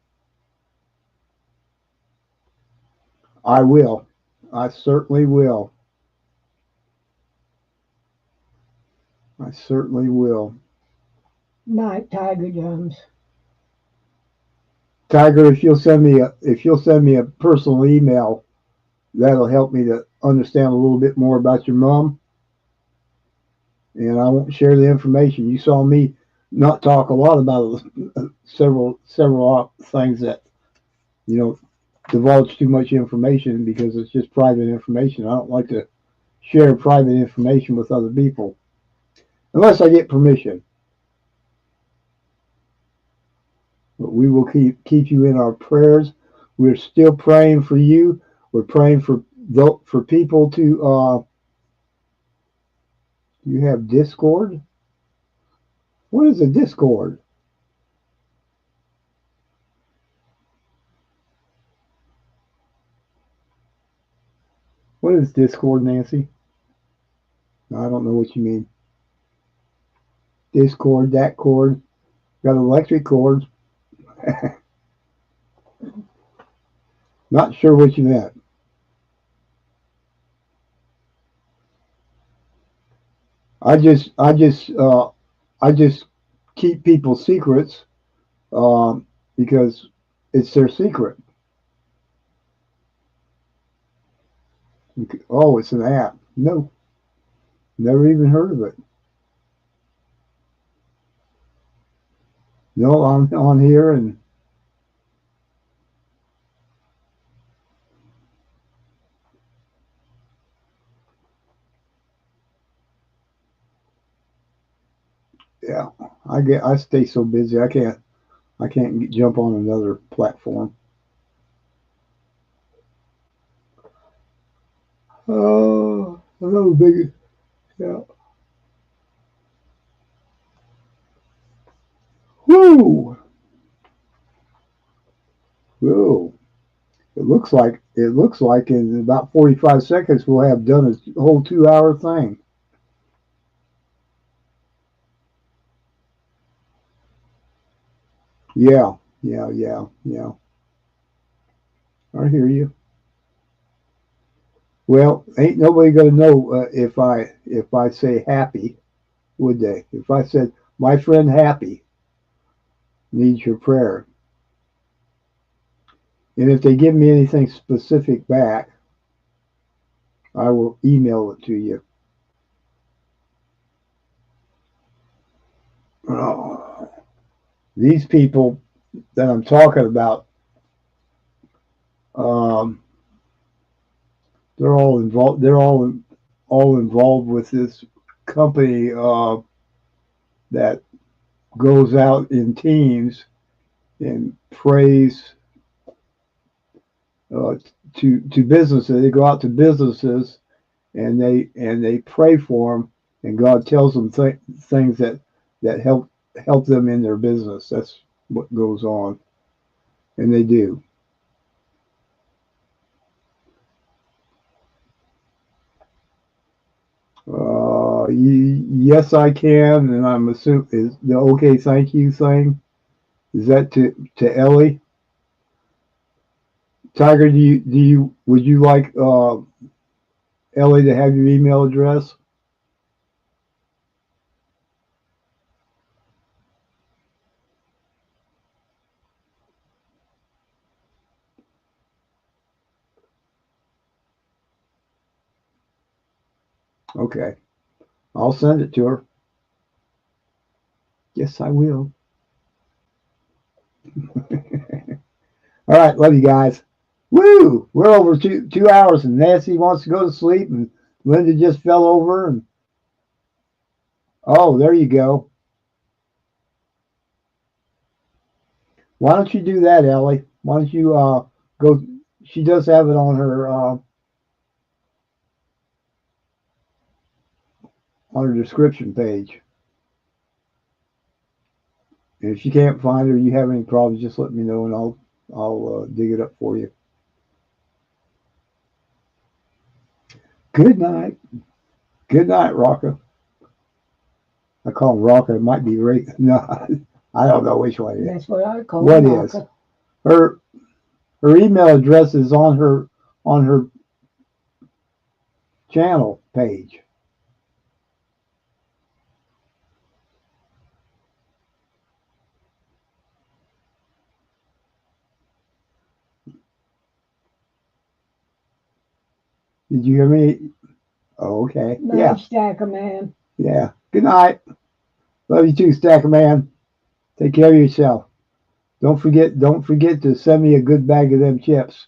Speaker 2: I will. I certainly will. I certainly will.
Speaker 1: Night, Tiger Drums.
Speaker 2: Tiger, if you'll send me a personal email, that'll help me to understand a little bit more about your mom. And I won't share the information. You saw me not talk a lot about several things that divulge too much information because it's just private information. I don't like to share private information with other people unless I get permission. But we will keep you in our prayers. We're still praying for you. We're praying for people to. You have Discord. What is a Discord? What is Discord, Nancy? I don't know what you mean. Discord, that cord. Got electric cords. Not sure what you meant. I just keep people's secrets because it's their secret. Oh, it's an app. No, never even heard of it. No, I'm on here and yeah, I stay so busy I can't jump on another platform. Oh, another big yeah. Woo! Whoa! It looks like in about 45 seconds we'll have done a whole 2 hour thing. Yeah, yeah. I hear you. Well, ain't nobody gonna know if I say happy, would they? If I said my friend Happy needs your prayer, and if they give me anything specific back, I will email it to you. Oh, these people that I'm talking about Um, they're all involved. They're all involved with this company that goes out in teams and prays uh, to businesses. They go out to businesses and they pray for them, and God tells them things that help them in their business. That's what goes on, and they do. Yes, I can, and I'm assuming is the okay, thank you thing. Is that to Ellie? Tiger, do you would you like Ellie to have your email address? Okay, I'll send it to her. Yes, I will. All right, love you guys. Woo! We're over 2 hours, and Nancy wants to go to sleep, and Linda just fell over, and oh, there you go. Why don't you do that, Ellie? Why don't you go? She does have it on her description page. And if you can't find her, you have any problems, just let me know, and I'll dig it up for you. Good night. Good night, Rocka. I call him Rocka. It might be right. No, I don't know which one it is.
Speaker 1: That's what I call
Speaker 2: What
Speaker 1: Rocka.
Speaker 2: is? Her her email address is on her channel page. Did you hear me? Oh, okay.
Speaker 1: Night,
Speaker 2: Yeah.
Speaker 1: Stacker Man.
Speaker 2: Yeah. Good night. Love you too, Stacker Man. Take care of yourself. Don't forget to send me a good bag of them chips.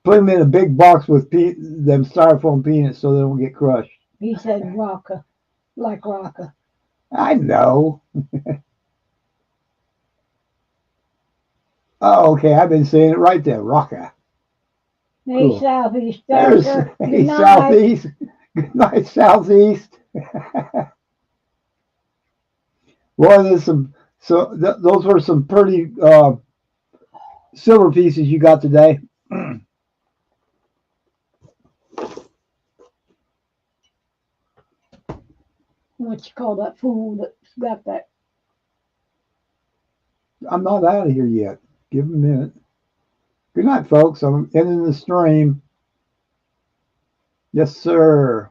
Speaker 2: Put them in a big box with them styrofoam peanuts so they don't get crushed.
Speaker 1: He said Rocka, like Rocka.
Speaker 2: I know. Oh, okay. I've been saying it right there. Rocka.
Speaker 1: Hey,
Speaker 2: Cool.
Speaker 1: Southeast
Speaker 2: There's
Speaker 1: Stacker.
Speaker 2: hey,
Speaker 1: Good night.
Speaker 2: Southeast. Good night, Southeast. Well, there's those were some pretty silver pieces you got today.
Speaker 1: What you call that fool that's got that?
Speaker 2: I'm not out of here yet. Give 'em a minute. Good night, folks. I'm ending the stream. Yes, sir.